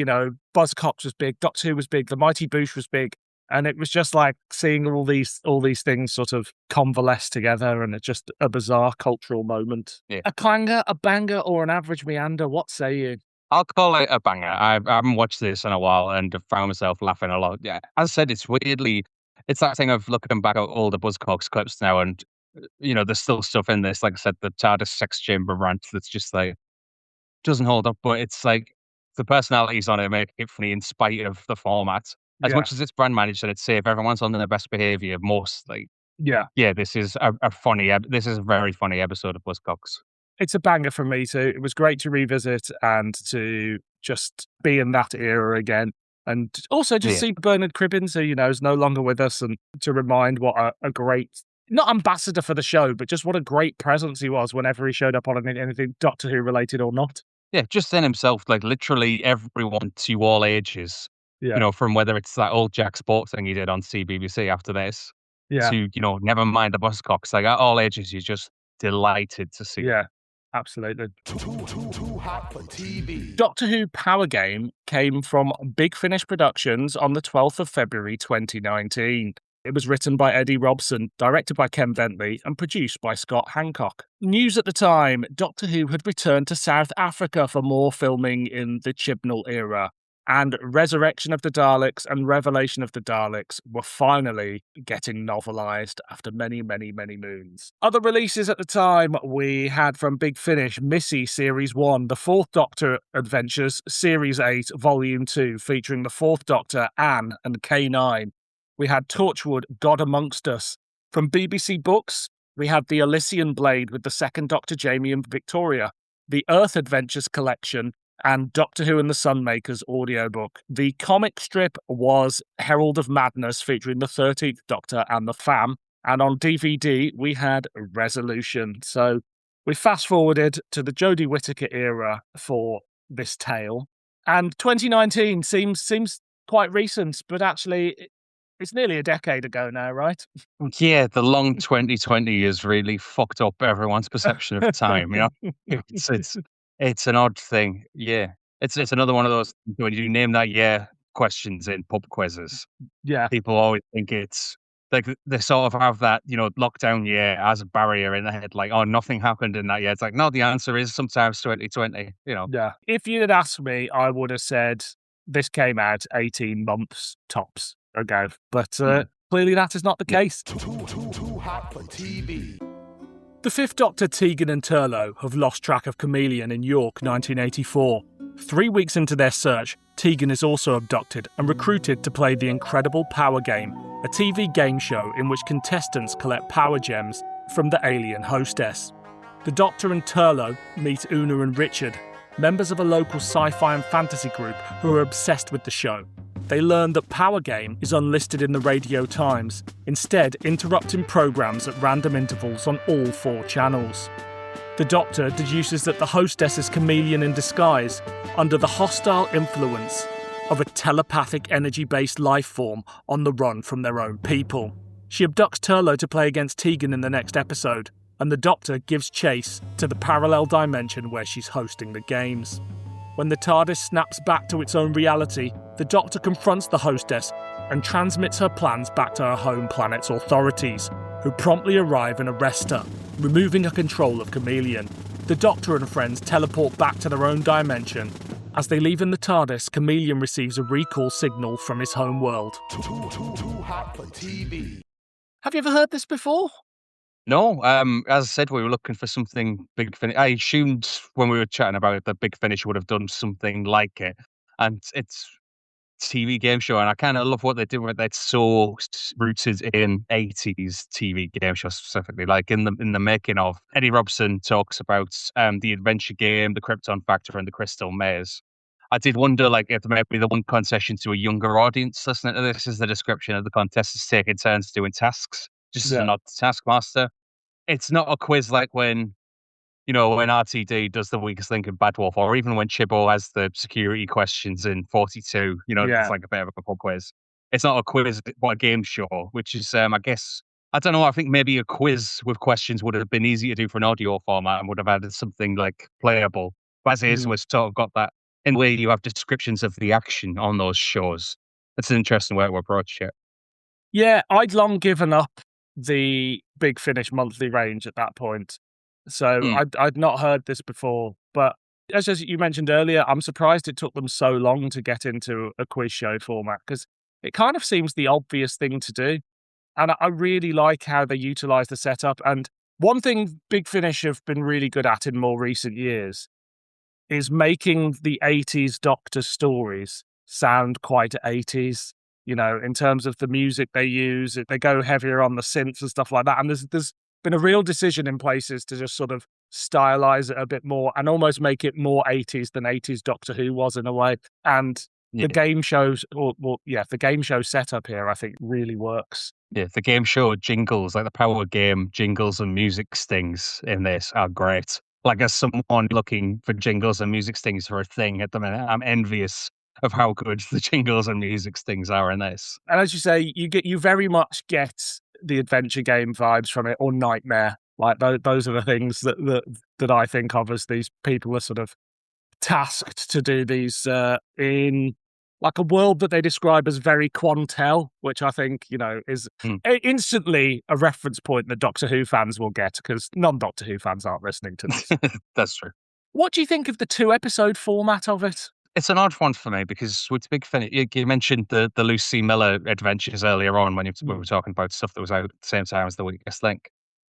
Buzzcocks was big, Doctor Who was big, The Mighty Boosh was big, and it was just like seeing all these things sort of convalesce together, and it's just a bizarre cultural moment. Yeah. A clanger, a banger, or an average meander? What say you? I'll call it a banger. I haven't watched this in a while and have found myself laughing a lot. Yeah, as I said, it's that thing of looking back at all the Buzzcocks clips now, and there's still stuff in this. Like I said, the TARDIS sex chamber rant that's just like doesn't hold up, but it's like the personalities on it make it funny in spite of the format. As much as it's brand managed and it's safe, everyone's on their best behaviour mostly. Yeah, this is a very funny episode of Buzzcocks. It's a banger for me too. It was great to revisit and to just be in that era again. And also just see Bernard Cribbins, who, is no longer with us, and to remind what a great, not ambassador for the show, but just what a great presence he was whenever he showed up on anything Doctor Who related or not. Yeah, just in himself, like literally everyone to all ages. Yeah. From whether it's that old Jack Sport thing he did on CBBC after this, to, never mind the Buzzcocks. Like at all ages, you're just delighted to see. Yeah. Absolutely. Too hot for TV. Doctor Who Power Game came from Big Finish Productions on the 12th of February 2019. It was written by Eddie Robson, directed by Ken Bentley, and produced by Scott Hancock. News at the time, Doctor Who had returned to South Africa for more filming in the Chibnall era, and Resurrection of the Daleks and Revelation of the Daleks were finally getting novelised after many, many, many moons. Other releases at the time, we had from Big Finish, Missy Series 1, The Fourth Doctor Adventures, Series 8, Volume 2, featuring the Fourth Doctor, Anne, and K9. We had Torchwood, God Amongst Us. From BBC Books, we had The Elysian Blade with the Second Doctor, Jamie and Victoria, The Earth Adventures Collection, and Doctor Who and the Sunmakers audiobook. The comic strip was Herald of Madness, featuring the 13th Doctor and the Fam. And on DVD, we had Resolution. So we fast-forwarded to the Jodie Whittaker era for this tale. And 2019 seems quite recent, but actually it's nearly a decade ago now, right? Yeah, the long 2020 has really fucked up everyone's perception of time, It's an odd thing, yeah. It's another one of those, when you name that year questions in pub quizzes, people always think it's like they sort of have that, lockdown year as a barrier in their head, like, oh, nothing happened in that year. It's like, no, the answer is sometimes 2020, Yeah. If you had asked me, I would have said this came out 18 months tops ago, but clearly that is not the case. Too hot for TV. The Fifth Doctor, Tegan and Turlough, have lost track of Kamelion in York, 1984. 3 weeks into their search, Tegan is also abducted and recruited to play the incredible Power Game, a TV game show in which contestants collect power gems from the alien hostess. The Doctor and Turlough meet Una and Richard, members of a local sci-fi and fantasy group who are obsessed with the show. They learn that Power Game is unlisted in the Radio Times, instead interrupting programmes at random intervals on all 4 channels. The Doctor deduces that the hostess is Kamelion in disguise, under the hostile influence of a telepathic energy-based life form on the run from their own people. She abducts Turlough to play against Tegan in the next episode, and the Doctor gives chase to the parallel dimension where she's hosting the games. When the TARDIS snaps back to its own reality, the Doctor confronts the hostess and transmits her plans back to her home planet's authorities, who promptly arrive and arrest her, removing her control of Kamelion. The Doctor and friends teleport back to their own dimension. As they leave in the TARDIS, Kamelion receives a recall signal from his home world. Too hot for TV. Have you ever heard this before? No, as I said, we were looking for something Big Finish. I assumed when we were chatting about it that Big Finish would have done something like it. And it's a TV game show, and I kind of love what they do with it. It's so rooted in 80s TV game show specifically. Like in the making of, Eddie Robson talks about the adventure game, the Krypton Factor, and the Crystal Maze. I did wonder, like, if there might be the one concession to a younger audience listening to this is the description of the contestants taking turns doing tasks, just as a nod to Taskmaster. It's not a quiz like when RTD does the Weakest Link in Bad Wolf, or even when Chibbo has the security questions in 42, it's like a bit of a pub quiz. It's not a quiz, but a game show, which is, I guess, I don't know, I think maybe a quiz with questions would have been easy to do for an audio format and would have added something like playable. But as it is, we've sort of got that in the way you have descriptions of the action on those shows. It's an interesting way to approach it. Yeah, I'd long given up the Big Finish monthly range at that point. So I'd not heard this before. But as you mentioned earlier, I'm surprised it took them so long to get into a quiz show format, because it kind of seems the obvious thing to do. And I really like how they utilize the setup. And one thing Big Finish have been really good at in more recent years is making the 80s Doctor stories sound quite 80s, in terms of the music they use. They go heavier on the synths and stuff like that. And there's been a real decision in places to just sort of stylize it a bit more and almost make it more 80s than 80s Doctor Who was in a way. And the game shows, the game show setup here, I think, really works. Yeah, the game show jingles, like the power game jingles and music stings in this are great. Like, as someone looking for jingles and music stings for a thing at the minute, I'm envious of how good the jingles and music stings are in this. And as you say, you very much get the adventure game vibes from it, or Nightmare. Like those are the things that I think of as these people are sort of tasked to do these in like a world that they describe as very Quantel, which I think, is instantly a reference point that Doctor Who fans will get, because non-Doctor Who fans aren't listening to this. That's true. What do you think of the 2-episode format of it? It's an odd one for me, because with Big Finish, you mentioned the Lucy Miller adventures earlier on when we were talking about stuff that was out at the same time as The Weakest Link.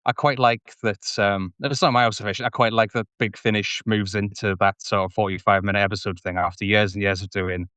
I quite like that, it's not my observation, I quite like that Big Finish moves into that sort of 45-minute episode thing after years and years of doing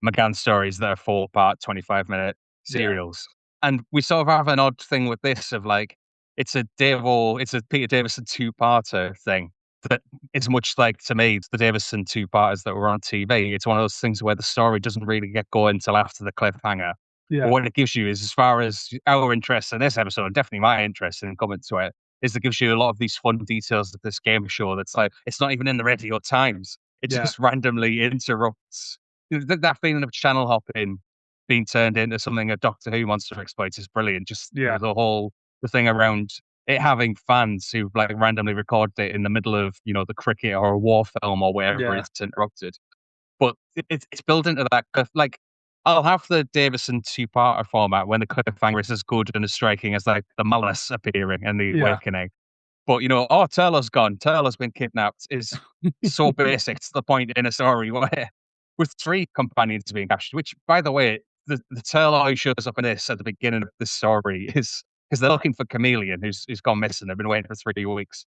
McGann stories that are 4-part, 25-minute serials. Yeah. And we sort of have an odd thing with this of like, it's a Peter Davison 2-parter thing that is much like, to me, it's the Davison 2-parters that were on TV. It's one of those things where the story doesn't really get going until after the cliffhanger. Yeah. But what it gives you is, as far as our interest in this episode, definitely my interest in coming to it, is it gives you a lot of these fun details of this game show that's like, it's not even in the Radio Times. It just randomly interrupts. That feeling of channel hopping being turned into something a Doctor Who monster exploits is brilliant. Just the thing around it having fans who like randomly record it in the middle of, the cricket or a war film or wherever it's interrupted. But it's built into that. Like, I'll have the Davison 2-parter format when the cliffhanger is as good and as striking as like the Malice appearing and the awakening. But, Turlough's gone, Turlough's been kidnapped is so basic to the point in a story where, with 3 companions being captured, which, by the way, the Turlough who shows up in this at the beginning of this story is because they're looking for Kamelion, who's gone missing. They've been waiting for 3 weeks.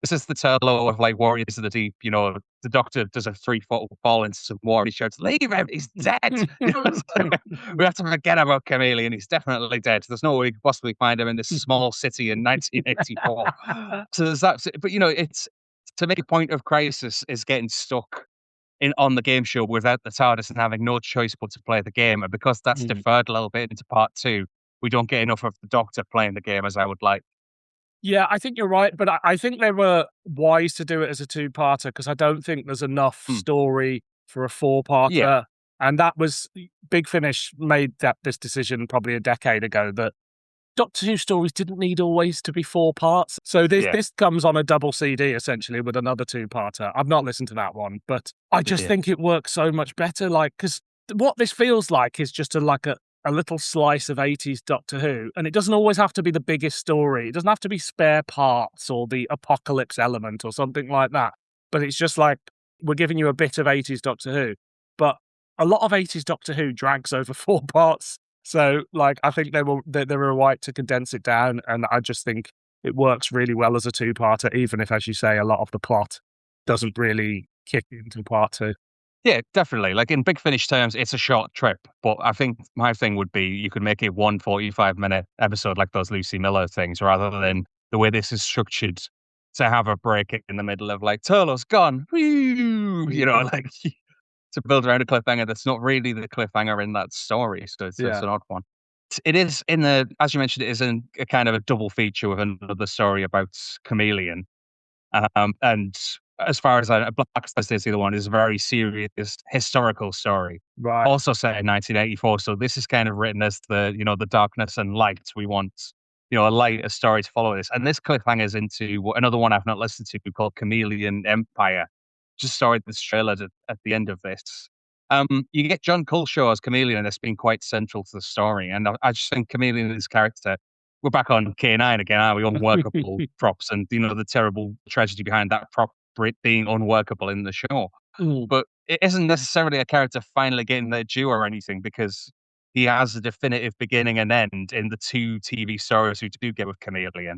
This is the Turlough of like Warriors of the Deep. The Doctor does a 3-foot fall into some water. He shouts, "Leave him! He's dead!" We have to forget about Kamelion. He's definitely dead. There's no way we could possibly find him in this small city in 1984. So there's that. But it's to make a point of crisis is getting stuck on the game show without the TARDIS and having no choice but to play the game. And because that's deferred a little bit into part 2, we don't get enough of the Doctor playing the game as I would like. Yeah, I think you're right, but I think they were wise to do it as a two-parter because I don't think there's enough story for a four-parter. Yeah. And that was Big Finish made this decision probably a decade ago that Doctor Who stories didn't need always to be 4 parts. So this comes on a double CD essentially with another two-parter. I've not listened to that one, but I just think it works so much better. Like, because what this feels like is just a little slice of 80s Doctor Who, and it doesn't always have to be the biggest story. It doesn't have to be spare parts or the apocalypse element or something like that. But it's just like we're giving you a bit of 80s Doctor Who, but a lot of 80s Doctor Who drags over 4 parts. So, like, I think they were right to condense it down, and I just think it works really well as a two-parter, even if, as you say, a lot of the plot doesn't really kick into part 2. Yeah, definitely. Like in Big Finish terms, it's a short trip, but I think my thing would be you could make it 1 45-minute episode like those Lucy Miller things, rather than the way this is structured to have a break in the middle of like Turlough's gone, woo, like to build around a cliffhanger that's not really the cliffhanger in that story. So it's an odd one. It is as you mentioned, it is in a kind of a double feature with another story about Kamelion. And as far as Black Thursday is the other one, is a very serious historical story. Right. Also set in 1984. So this is kind of written as the darkness and light. We want, a story to follow this. And this cliffhangers into another one I've not listened to called Kamelion Empire. Just started this trailer at the end of this. You get John Culshaw as Kamelion that's been quite central to the story. And I just think Kamelion's character, we're back on K9 again, are we? Unworkable props and, the terrible tragedy behind that prop being unworkable in the show. But it isn't necessarily a character finally getting their due or anything, because he has a definitive beginning and end in the 2 TV stories we do get with Kamelion.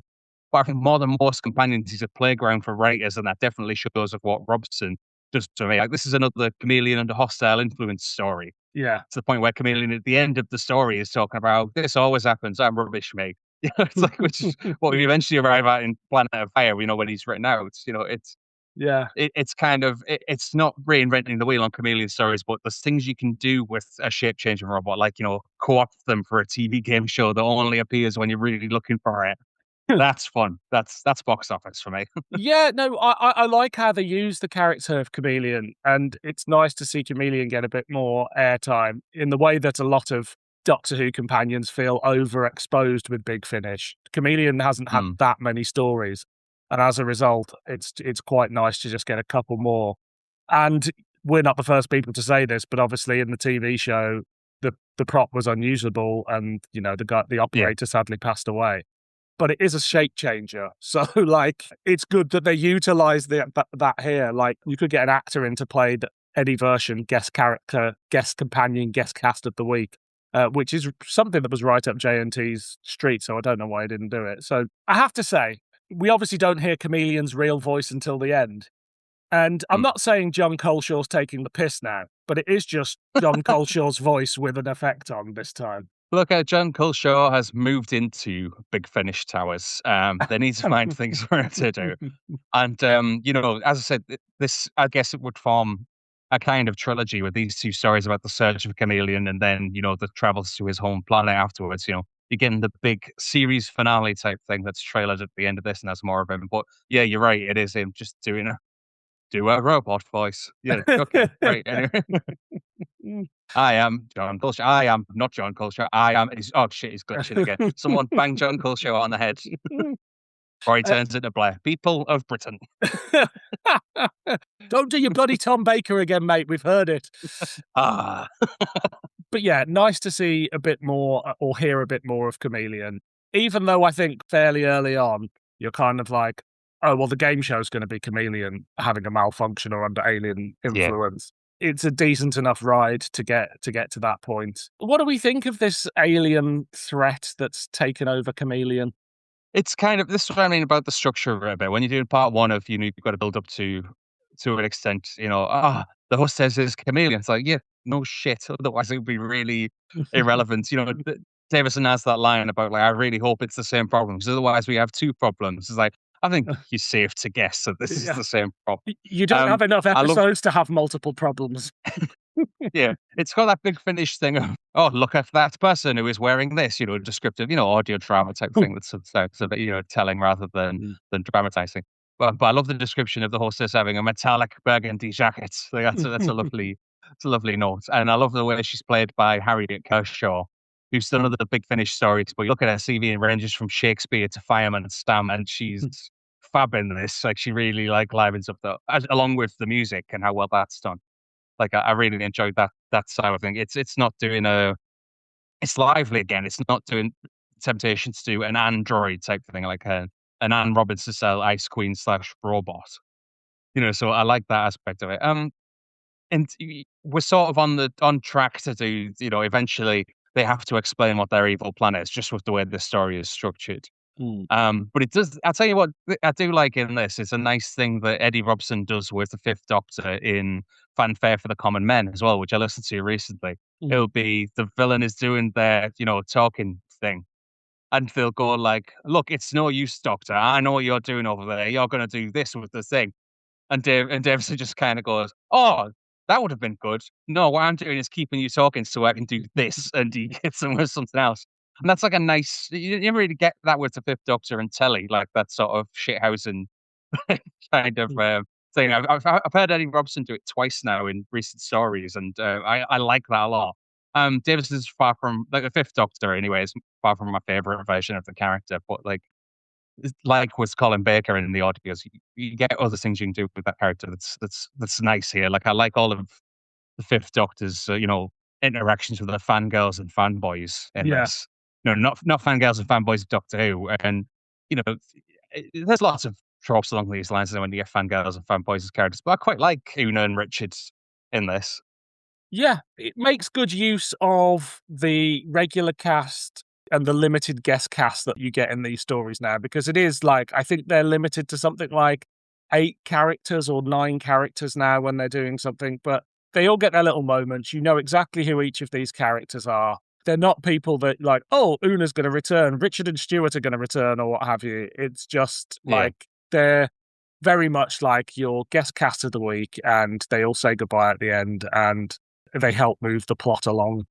But I think more than most companions, he's a playground for writers, and that definitely shows of what Robson does to me. Like, this is another Kamelion under hostile influence story. Yeah. To the point where Kamelion at the end of the story is talking about, this always happens, I'm rubbish, mate. It's like, which is what we eventually arrive at in Planet of Fire, when he's written out. It's kind of, it's not reinventing the wheel on Kamelion stories, but there's things you can do with a shape-changing robot, like, co-opt them for a TV game show that only appears when you're really looking for it. That's fun. That's box office for me. Yeah, no, I like how they use the character of Kamelion, and it's nice to see Kamelion get a bit more airtime in the way that a lot of Doctor Who companions feel overexposed with Big Finish. Kamelion hasn't had that many stories, and as a result, it's quite nice to just get a couple more. And we're not the first people to say this, but obviously in the TV show, the prop was unusable, and the operator sadly passed away. But it is a shape changer. So, like, it's good that they utilize that here. Like, you could get an actor in to play the Eddie version, guest character, guest companion, guest cast of the week, which is something that was right up JNT's street. So I don't know why he didn't do it. So I have to say, we obviously don't hear Kamelion's real voice until the end. And I'm not saying John Culshaw's taking the piss now, but it is just John Culshaw's voice with an effect on this time. Look, John Culshaw has moved into Big Finish Towers. They need to find things for him to do. And, as I said, this, I guess it would form a kind of trilogy with these 2 stories about the search of Kamelion and then, the travels to his home planet afterwards. You're getting the big series finale type thing that's trailered at the end of this, and that's more of him. But yeah, you're right. It is him just doing a robot voice. Yeah, okay, right. Anyway. I am John Culshaw. I am not John Culshaw. Oh shit, he's glitching again. Someone bang John Culshaw on the head. Or he turns into Blair. People of Britain. Don't do your bloody Tom Baker again, mate. We've heard it. But yeah, nice to see a bit more or hear a bit more of Kamelion. Even though I think fairly early on, you're kind of like, oh, well, the game show's going to be Kamelion having a malfunction or under alien influence. Yeah. It's a decent enough ride to get to that point. What do we think of this alien threat that's taken over Kamelion? It's kind of, this is what I mean about the structure of it a bit. When you're doing part 1 of, you've got to build up to an extent, the host says it's Kamelion. It's like, yeah, no shit. Otherwise it would be really irrelevant. Davison has that line about, like, I really hope it's the same problem, because otherwise we have 2 problems. It's like, I think you're safe to guess that this is the same problem. You don't have enough episodes to have multiple problems. Yeah, it's got that big Finnish thing of, oh, look at that person who is wearing this, descriptive, audio drama type thing that's a bit, telling rather than dramatizing. But I love the description of the hostess having a metallic burgundy jacket. So it's a lovely note. And I love the way she's played by Harriet Kershaw, who's done other big Finnish stories. But you look at her CV and ranges from Shakespeare to Fireman and Stam, and she's fab in this. Like she really livens up along with the music and how well that's done. Like I really enjoyed that side of thing. It's not doing it's lively again. It's not doing temptation to do an android type thing like an Anne Robinson style Ice Queen / robot. So I like that aspect of it. And we're sort of on track to do. Eventually they have to explain what their evil plan is, just with the way the story is structured. But it does. I'll tell you what I do like in this. It's a nice thing that Eddie Robson does with the Fifth Doctor in Fanfare for the Common Men as well, which I listened to recently. It'll be the villain is doing their, talking thing. And they'll go like, look, it's no use, Doctor. I know what you're doing over there. You're going to do this with the thing. And Davison just kind of goes, oh, that would have been good. No, what I'm doing is keeping you talking so I can do this. And he gets them with something else. And that's like a nice, you never really get that with the Fifth Doctor and Telly, like that sort of shithousing kind of thing. I've heard Eddie Robson do it twice now in recent stories, and I like that a lot. Davis is far from, like the Fifth Doctor anyway, is far from my favorite version of the character, but like with Colin Baker in the audios, you get other things you can do with that character that's nice here. Like I like all of the Fifth Doctor's interactions with the fangirls and fanboys in this. No, not fangirls and fanboys of Doctor Who. And there's lots of tropes along these lines when you get fangirls and fanboys as characters. But I quite like Una and Richards in this. Yeah, it makes good use of the regular cast and the limited guest cast that you get in these stories now, because it is like, I think they're limited to something like 8 characters or 9 characters now when they're doing something, but they all get their little moments. You know exactly who each of these characters are. They're not people that like, oh, Una's going to return, Richard and Stuart are going to return, or what have you. It's just like they're very much like your guest cast of the week, and they all say goodbye at the end, and they help move the plot along.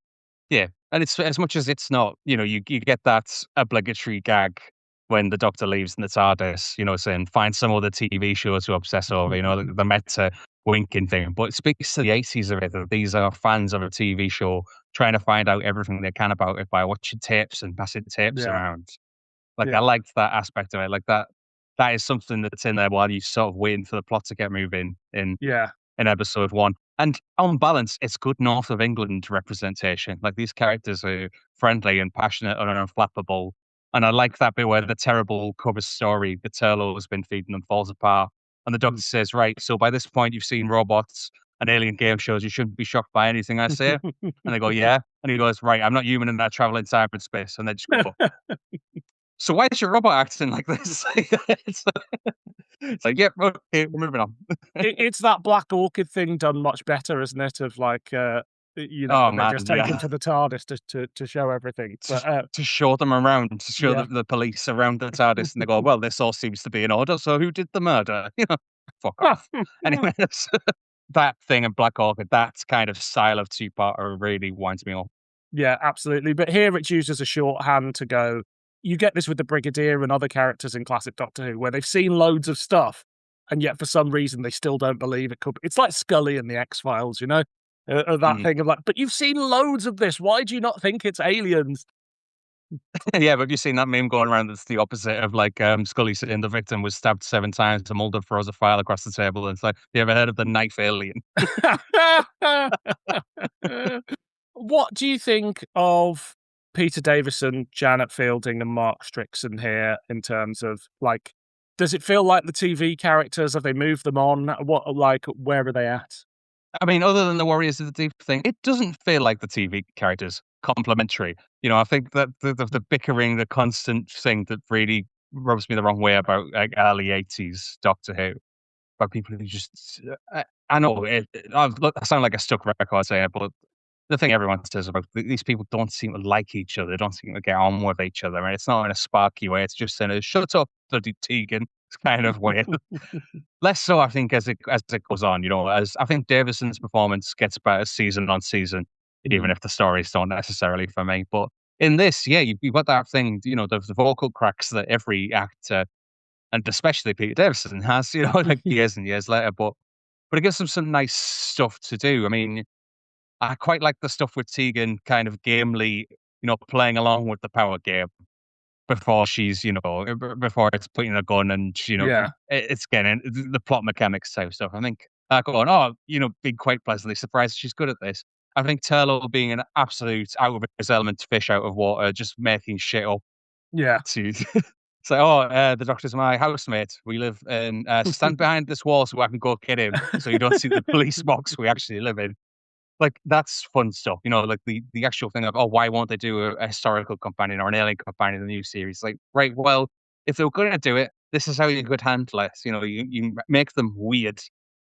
Yeah, and it's as much as it's not, you get that obligatory gag when the Doctor leaves in the TARDIS, saying find some other TV show to obsess over, the meta winking thing. But it speaks to the 80s of it, that these are fans of a TV show trying to find out everything they can about it by watching tapes and passing tapes around. I liked that aspect of it. Like that is something that's in there while you're sort of waiting for the plot to get moving in episode 1. And on balance, it's good North of England representation. Like these characters are friendly and passionate and unflappable. And I like that bit where the terrible cover story that Turlough has been feeding them falls apart. And the Doctor says, right, so by this point you've seen robots and alien game shows. You shouldn't be shocked by anything I say. And they go, yeah. And he goes, right, I'm not human and I travel in cyberspace. And they just go, so why is your robot acting like this? It's like, yeah, okay, we're moving on. It's that Black Orchid thing done much better, isn't it? Of like, they're just taken to the TARDIS to show everything. But, to show them around, to show the police around the TARDIS, and they go, well, this all seems to be in order, so who did the murder? Fuck off. Anyway, that thing in Black Orchid, that kind of style of two-parter really winds me up. Yeah, absolutely. But here it's used as a shorthand to go, you get this with the Brigadier and other characters in classic Doctor Who, where they've seen loads of stuff, and yet for some reason they still don't believe it could be. It's like Scully in the X-Files, that thing of like, but you've seen loads of this. Why do you not think it's aliens? Yeah, but have you seen that meme going around that's the opposite of like Scully saying the victim was stabbed 7 times and Mulder throws a file across the table and it's like, you ever heard of the knife alien? What do you think of Peter Davison, Janet Fielding, and Mark Strickson here in terms of like, does it feel like the TV characters? Have they moved them on? Where are they at? I mean, other than the Warriors of the Deep thing, it doesn't feel like the TV characters complementary. I think that the bickering, the constant thing that really rubs me the wrong way about like early 80s Doctor Who, about people who just, I know, I sound like a stuck record saying it, but the thing everyone says about these people don't seem to like each other, they don't seem to get on with each other, and it's not in a sparky way, it's just saying, shut up, bloody Tegan, It's kind of weird. Less so, I think, as it goes on. As I think Davison's performance gets better season on season, even if the stories don't necessarily for me. But in this, yeah, you've got that thing, the vocal cracks that every actor, and especially Peter Davison, has, like years and years later. But it gives them some nice stuff to do. I mean, I quite like the stuff with Tegan kind of gamely, playing along with the power game before she's, before it's putting a gun and, Yeah. it's getting the plot mechanics type stuff. I think going, being quite pleasantly surprised she's good at this. I think Turlough being an absolute out of his element fish out of water, just making shit up Yeah. to say, the doctor's my housemate. We live in, stand behind this wall so I can go get him so you don't see the police box we actually live in. Like, that's fun stuff, like the actual thing of, why won't they do a historical companion or an alien companion in the new series? Like, right, well, if they were going to do it, this is how you could handle it. You make them weird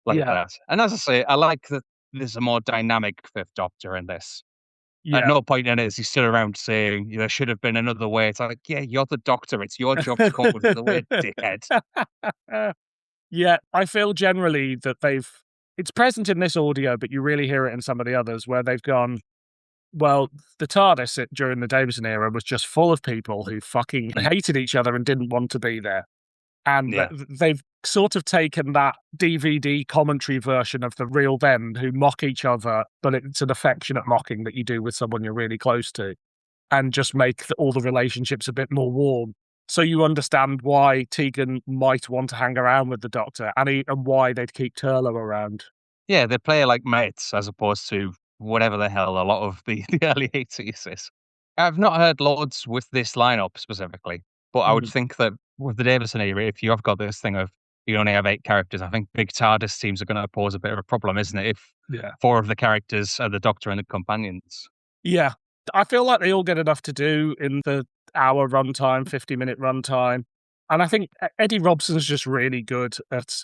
like Yeah. that. And as I say, I like that there's a more dynamic Fifth Doctor in this. Yeah. At no point in it is he still around saying, there should have been another way. It's like, yeah, you're the Doctor. It's your job to come up with another way, dickhead. Yeah, I feel generally that it's present in this audio, but you really hear it in some of the others where they've gone, well, the TARDIS during the Davison era was just full of people who fucking hated each other and didn't want to be there. And Yeah. they've sort of taken that DVD commentary version of the real them who mock each other, but it's an affectionate mocking that you do with someone you're really close to, and just make all the relationships a bit more warm. So you understand why Tegan might want to hang around with the Doctor and why they'd keep Turlough around. Yeah, they play like mates as opposed to whatever the hell a lot of the early 80s is. I've not heard loads with this lineup specifically, but I would think that with the Davison era, if you have got this thing of you only have 8 characters, I think big TARDIS teams are going to pose a bit of a problem, isn't it? If Yeah. 4 of the characters are the Doctor and the companions. Yeah. I feel like they all get enough to do in the hour runtime, 50-minute runtime. And I think Eddie Robson's just really good at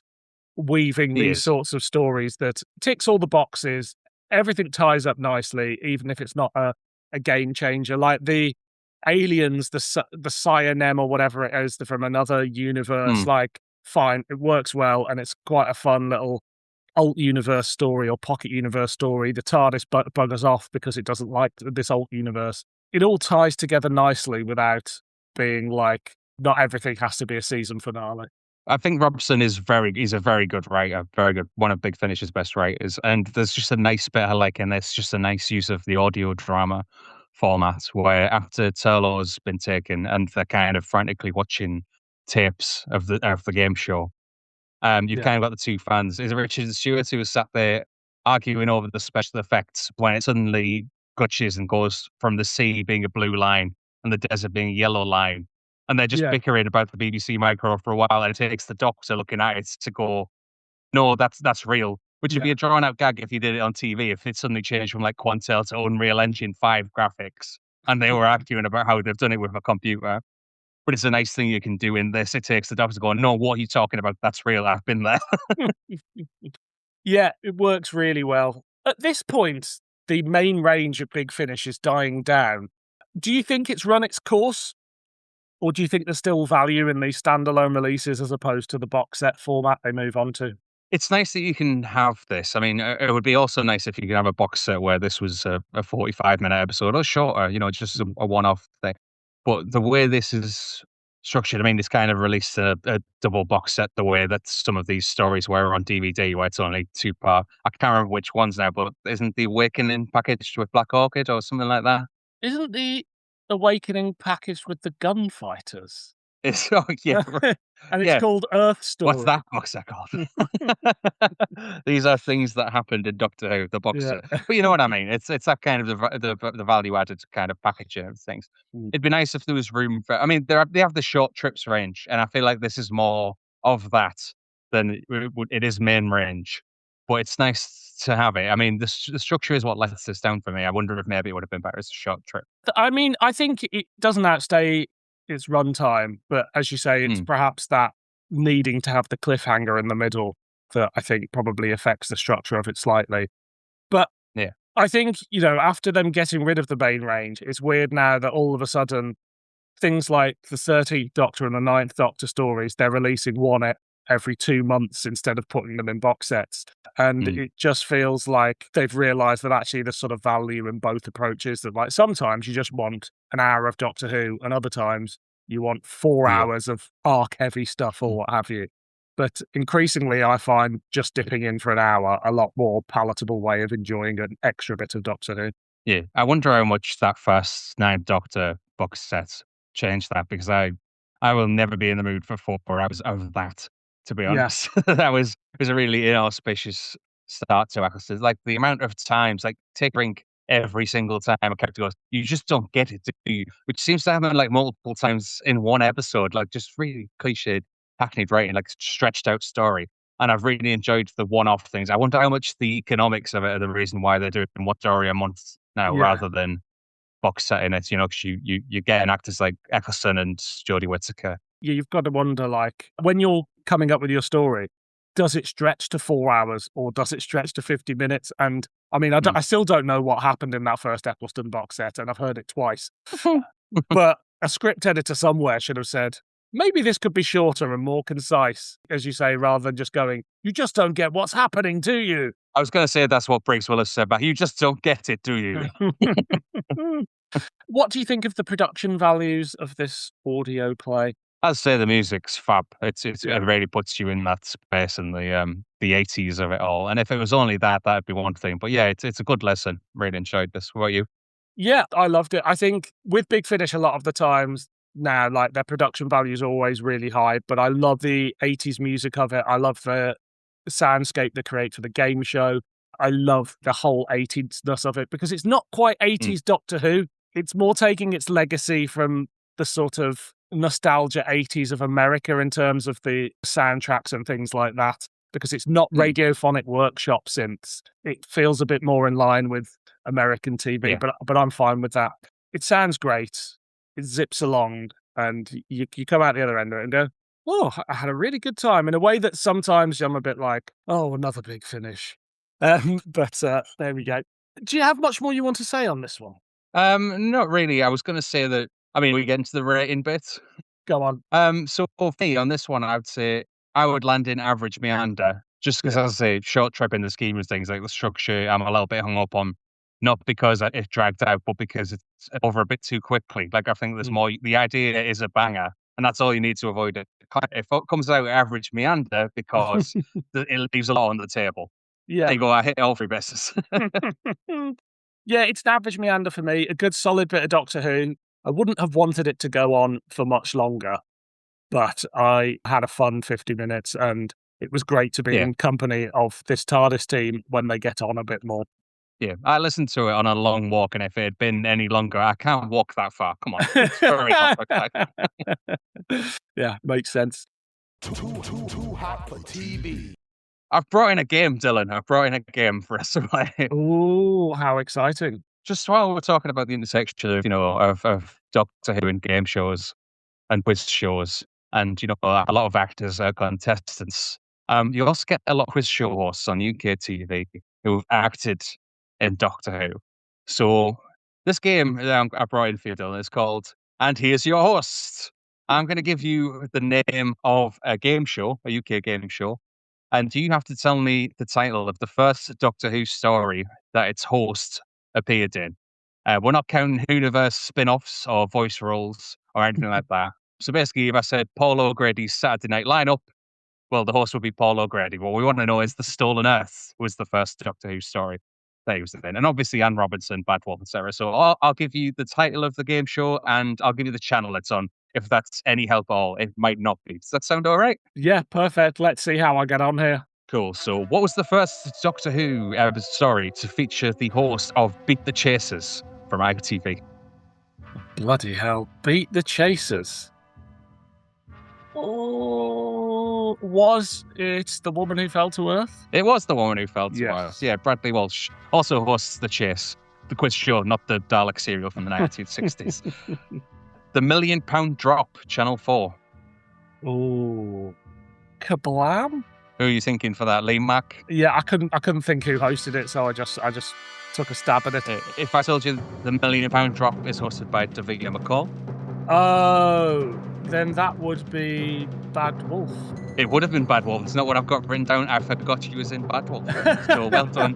weaving these sorts of stories that ticks all the boxes. Everything ties up nicely, even if it's not a game changer. Like the aliens, the Cyanem or whatever it is from another universe, like, fine, it works well, and it's quite a fun little alt universe story or pocket universe story. The TARDIS buggers off because it doesn't like this alt universe. It all ties together nicely without being like, not everything has to be a season finale. I think Robson he's a very good writer, very good, one of Big Finish's best writers. And there's just a nice bit I like in this, just a nice use of the audio drama format where after Turlough's been taken and they're kind of frantically watching tapes of the game show, you've kind of got the two fans. Is it Richard and Stewart who was sat there arguing over the special effects when it suddenly glitches and goes from the sea being a blue line and the desert being a yellow line? And they're just bickering about the BBC micro for a while, and it takes the Doctor looking at it to go, no, that's real. Which would be a drawn-out gag if you did it on TV, if it suddenly changed from like Quantel to Unreal Engine 5 graphics, and they were arguing about how they've done it with a computer. But it's a nice thing you can do in this. It takes the Doctor going, no, what are you talking about? That's real. I've been there. Yeah, it works really well. At this point, the main range of Big Finish is dying down. Do you think it's run its course? Or do you think there's still value in these standalone releases as opposed to the box set format they move on to? It's nice that you can have this. I mean, it would be also nice if you could have a box set where this was a 45-minute episode or shorter, just a one-off thing. But the way this is structured, I mean, it's kind of released a double box set the way that some of these stories were on DVD, where it's only 2-part. I can't remember which ones now, but isn't the Awakening packaged with Black Orchid or something like that? Isn't the Awakening packaged with the Gunfighters? It's And it's called Earth Story. What's that box set called? These are things that happened in Doctor Who, the box set. But you know what I mean? It's that kind of the value added kind of packaging of things. It'd be nice if there was room for. I mean, they have the short trips range, and I feel like this is more of that than it is main range. But it's nice to have it. I mean, the structure is what lets this down for me. I wonder if maybe it would have been better as a short trip. I mean, I think it doesn't outstay its runtime, but as you say, it's perhaps that needing to have the cliffhanger in the middle that I think probably affects the structure of it slightly. But yeah, I think, after them getting rid of the main range, it's weird now that all of a sudden things like the 13th Doctor and the 9th Doctor stories, they're releasing one every 2 months instead of putting them in box sets. And it just feels like they've realised that actually there's sort of value in both approaches. That like sometimes you just want an hour of Doctor Who, and other times you want 4 hours of arc-heavy stuff or what have you. But increasingly, I find just dipping in for an hour a lot more palatable way of enjoying an extra bit of Doctor Who. Yeah, I wonder how much that first 9th Doctor box set changed that, because I will never be in the mood for 4 hours of that, to be honest. That was a really inauspicious start to episodes. Like the amount of times, like take Brink every single time a character goes, you just don't get it, do you? Which seems to happen like multiple times in one episode, like just really cliched, hackneyed writing, like stretched out story. And I've really enjoyed the one-off things. I wonder how much the economics of it are the reason why they're doing one story a month now rather than box setting it, because you get actors like Eccleston and Jodie Whittaker. Yeah, you've got to wonder, like, when you're coming up with your story, does it stretch to 4 hours or does it stretch to 50 minutes? And I mean, I still don't know what happened in that first Eccleston box set, and I've heard it twice. But a script editor somewhere should have said, maybe this could be shorter and more concise, as you say, rather than just going, you just don't get what's happening, do you? I was going to say that's what Briggs Willis said, but you just don't get it, do you? What do you think of the production values of this audio play? I'd say the music's fab. It really puts you in that space and the 80s of it all. And if it was only that, that'd be one thing. But yeah, it's a good lesson. Really enjoyed this. What about you? Yeah, I loved it. I think with Big Finish, a lot of the times now, like their production value is always really high, but I love the 80s music of it. I love the soundscape they create for the game show. I love the whole 80s-ness of it because it's not quite 80s Doctor Who. It's more taking its legacy from the sort of nostalgia 80s of America in terms of the soundtracks and things like that, because it's not radiophonic workshop synths. It feels a bit more in line with American TV, but I'm fine with that. It sounds great. It zips along, and you come out the other end of it and go, oh, I had a really good time, in a way that sometimes I'm a bit like, oh, another Big Finish. But there we go. Do you have much more you want to say on this one? Not really. I was going to say that, I mean, we get into the rating bit. Go on. So for me, on this one, I would say I would land in average meander, just because, as I say, short trip in the scheme of things, like the structure, I'm a little bit hung up on, not because it dragged out, but because it's over a bit too quickly. Like, I think there's more, the idea is a banger, and that's all you need to avoid it. If it comes out average meander, because it leaves a lot on the table. Yeah. There you go, I hit all 3 bases. Yeah, it's an average meander for me. A good solid bit of Doctor Who. I wouldn't have wanted it to go on for much longer, but I had a fun 50 minutes, and it was great to be in company of this TARDIS team when they get on a bit more. Yeah, I listened to it on a long walk, and if it had been any longer, I can't walk that far. Come on. It's very hot. Yeah, makes sense. Too hot for TV. I've brought in a game, Dylan. I've brought in a game for us to play. Oh, how exciting. Just while we're talking about the intersection of Doctor Who and game shows and quiz shows, and, a lot of actors are contestants, you also get a lot of quiz show hosts on UK TV who've acted in Doctor Who. So this game I brought in for you, Dylan, is called And Here's Your Host. I'm going to give you the name of a game show, a UK game show, and you have to tell me the title of the first Doctor Who story that its host appeared in. We're not counting Whoniverse spin-offs or voice roles or anything like that. So basically, if I said Paul O'Grady's Saturday Night Lineup, well, the host would be Paul O'Grady. What we want to know is the Stolen Earth was the first Doctor Who story that he was in. And obviously, Anne Robinson, Bad Wolf, etc. So I'll give you the title of the game show, and I'll give you the channel it's on. If that's any help at all, it might not be. Does that sound all right? Yeah, perfect. Let's see how I get on here. Cool. So what was the first Doctor Who story to feature the host of Beat the Chasers from ITV? Bloody hell. Beat the Chasers. Oh, was it The Woman Who Fell to Earth? It was The Woman Who Fell to Earth. Yeah, Bradley Walsh also hosts The Chase, the quiz show, not the Dalek serial from the 1960s. The £1 Million Drop, Channel 4. Oh, Kablam? Who are you thinking for that, Lee Mack? Yeah, I couldn't think who hosted it, so I just took a stab at it. If I told you the £1 Million Drop is hosted by Davina McCall. Oh, then that would be Bad Wolf. It would have been Bad Wolf. It's not what I've got written down. I forgot you was in Bad Wolf. So well done.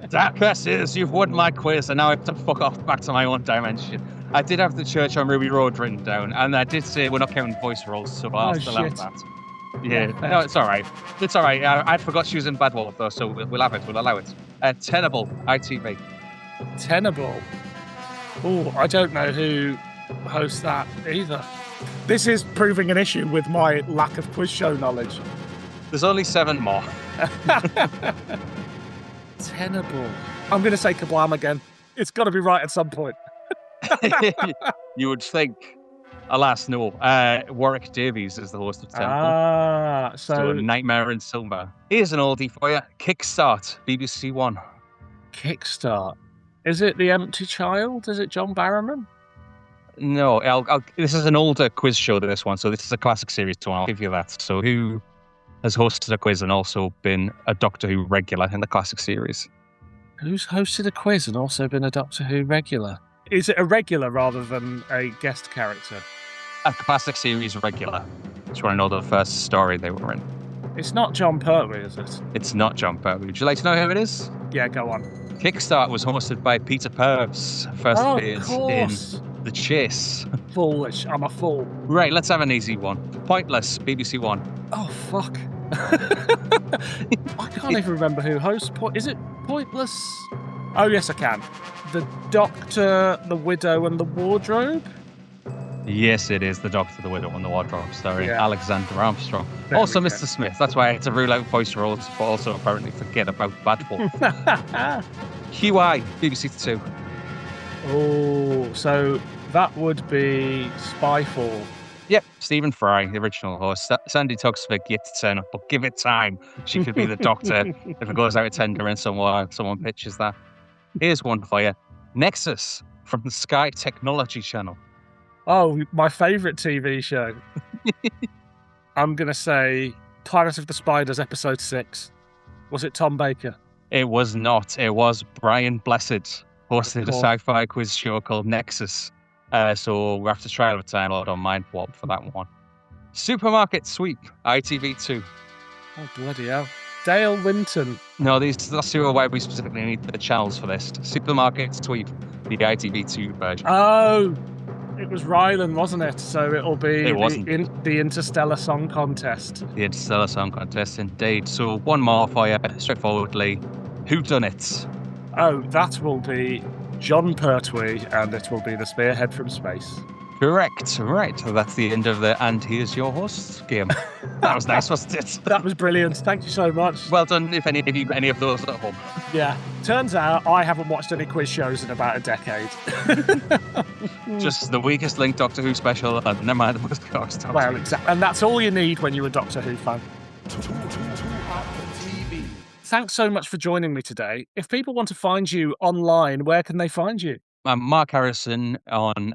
That curses, you've won my quiz, and now I have to fuck off back to my own dimension. I did have the church on Ruby Road written down, and I did say we're not counting voice rolls, so I'll still have that. Yeah, no, it's all right. It's all right. I forgot she was in Bad Wolf, though, so we'll have it. We'll allow it. Tenable, ITV. Tenable. Oh, I don't know who hosts that either. This is proving an issue with my lack of quiz show knowledge. There's only 7 more. Tenable. I'm going to say Kablam again. It's got to be right at some point. You would think. Alas, no. Warwick Davies is the host of Tenable. So Nightmare in Silver. Here's an oldie for you. Kickstart, BBC One. Kickstart. Is it The Empty Child? Is it John Barrowman? No, this is an older quiz show than this one, so this is a classic series one. I'll give you that. So who has hosted a quiz and also been a Doctor Who regular in the classic series? Who's hosted a quiz and also been a Doctor Who regular? Is it a regular rather than a guest character? A classic series regular. Just want to know the first story they were in. It's not John Pertwee, is it? It's not John Pertwee. Would you like to know who it is? Yeah, go on. Kickstart was hosted by Peter Purves. First appeared in The Chase. Foolish. I'm a fool. Right, let's have an easy one. Pointless, BBC One. Oh, fuck. I can't even remember who hosts. Is it Pointless? Oh, yes, I can. The Doctor, the Widow, and the Wardrobe? Yes, it is The Doctor, the Widow, and the Wardrobe, starring Alexander Armstrong. Also Mr. Smith. That's why I had to rule out voice roles, but also apparently forget about Bad Wolf. QI, BBC Two. Oh, so that would be Spyfall. Yep, Stephen Fry, the original host. Sandy Tuxvig yet to turn up, but give it time. She could be the Doctor if it goes out of tender and someone pitches that. Here's one for you. Nexus from the Sky Technology Channel. Oh, my favourite TV show. I'm going to say Planet of the Spiders, Episode 6. Was it Tom Baker? It was not. It was Brian Blessed, hosted a sci-fi quiz show called Nexus. So we'll have to try a Time Lord on Mind Warp for that one. Supermarket Sweep, ITV2. Oh, bloody hell. Dale Winton. No, that's why we specifically need the channels for this. Supermarket Sweep, the ITV2 version. Oh, it was Rylan, wasn't it? So it'll be the Interstellar Song Contest. The Interstellar Song Contest, indeed. So one more for you, straightforwardly. Who done it? Oh, that will be John Pertwee, and it will be the Spearhead from Space. Correct. Right. So that's the end of the And Here's Your Host game. That was nice, wasn't it? That was brilliant. Thank you so much. Well done, if any of those at home. Yeah. Turns out I haven't watched any quiz shows in about a decade. Just the Weakest Link Doctor Who special, and never mind the Buzzcocks. Well, exactly. And that's all you need when you're a Doctor Who fan. Thanks so much for joining me today. If people want to find you online, where can they find you? I'm Mark Harrison on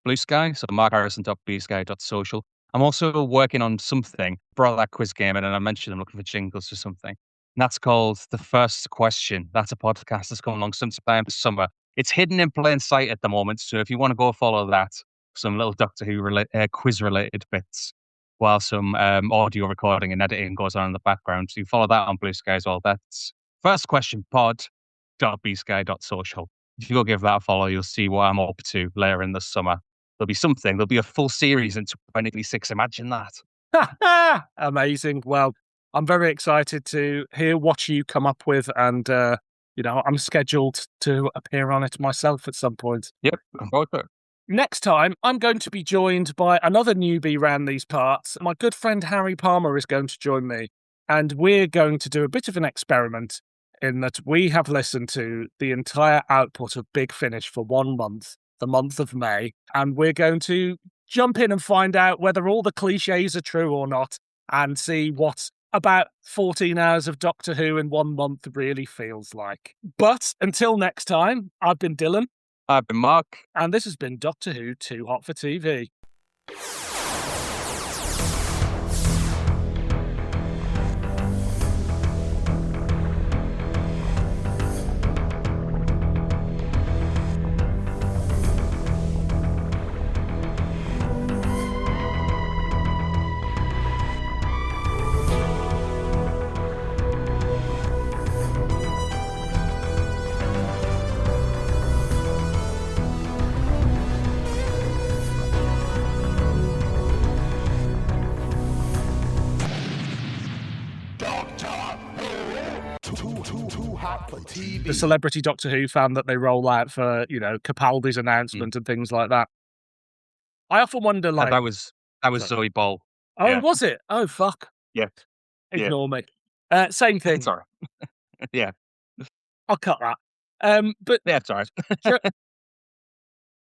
Blue Sky, so markharrison.bsky.social. I'm also working on something, brought that quiz game in, and I mentioned I'm looking for jingles for something. And that's called The First Question. That's a podcast that's coming along sometime this summer. It's hidden in plain sight at the moment, so if you want to go follow that, some little Doctor Who quiz-related bits, while some audio recording and editing goes on in the background. So you follow that on Blue Sky as well. That's firstquestionpod.bsky.social. If you go give that a follow, you'll see what I'm up to later in the summer. There'll be something. There'll be a full series in 2026. Imagine that. Amazing. Well, I'm very excited to hear what you come up with. And, I'm scheduled to appear on it myself at some point. Yep. I'm going to. Next time, I'm going to be joined by another newbie round these parts. My good friend Harry Palmer is going to join me. And we're going to do a bit of an experiment in that we have listened to the entire output of Big Finish for 1 month, the month of May, and we're going to jump in and find out whether all the cliches are true or not, and see what about 14 hours of Doctor Who in 1 month really feels like. But until next time, I've been Dylan. I've been Mark. And this has been Doctor Who Too Hot for TV. Happen TV. The celebrity Doctor Who fan that they roll out for, Capaldi's announcement and things like that. I often wonder, like... That was Zoe Ball. Oh, yeah. was it? Oh, fuck. Yeah. Ignore me. Same thing. Sorry. Yeah. I'll cut that. But Yeah, it's all right.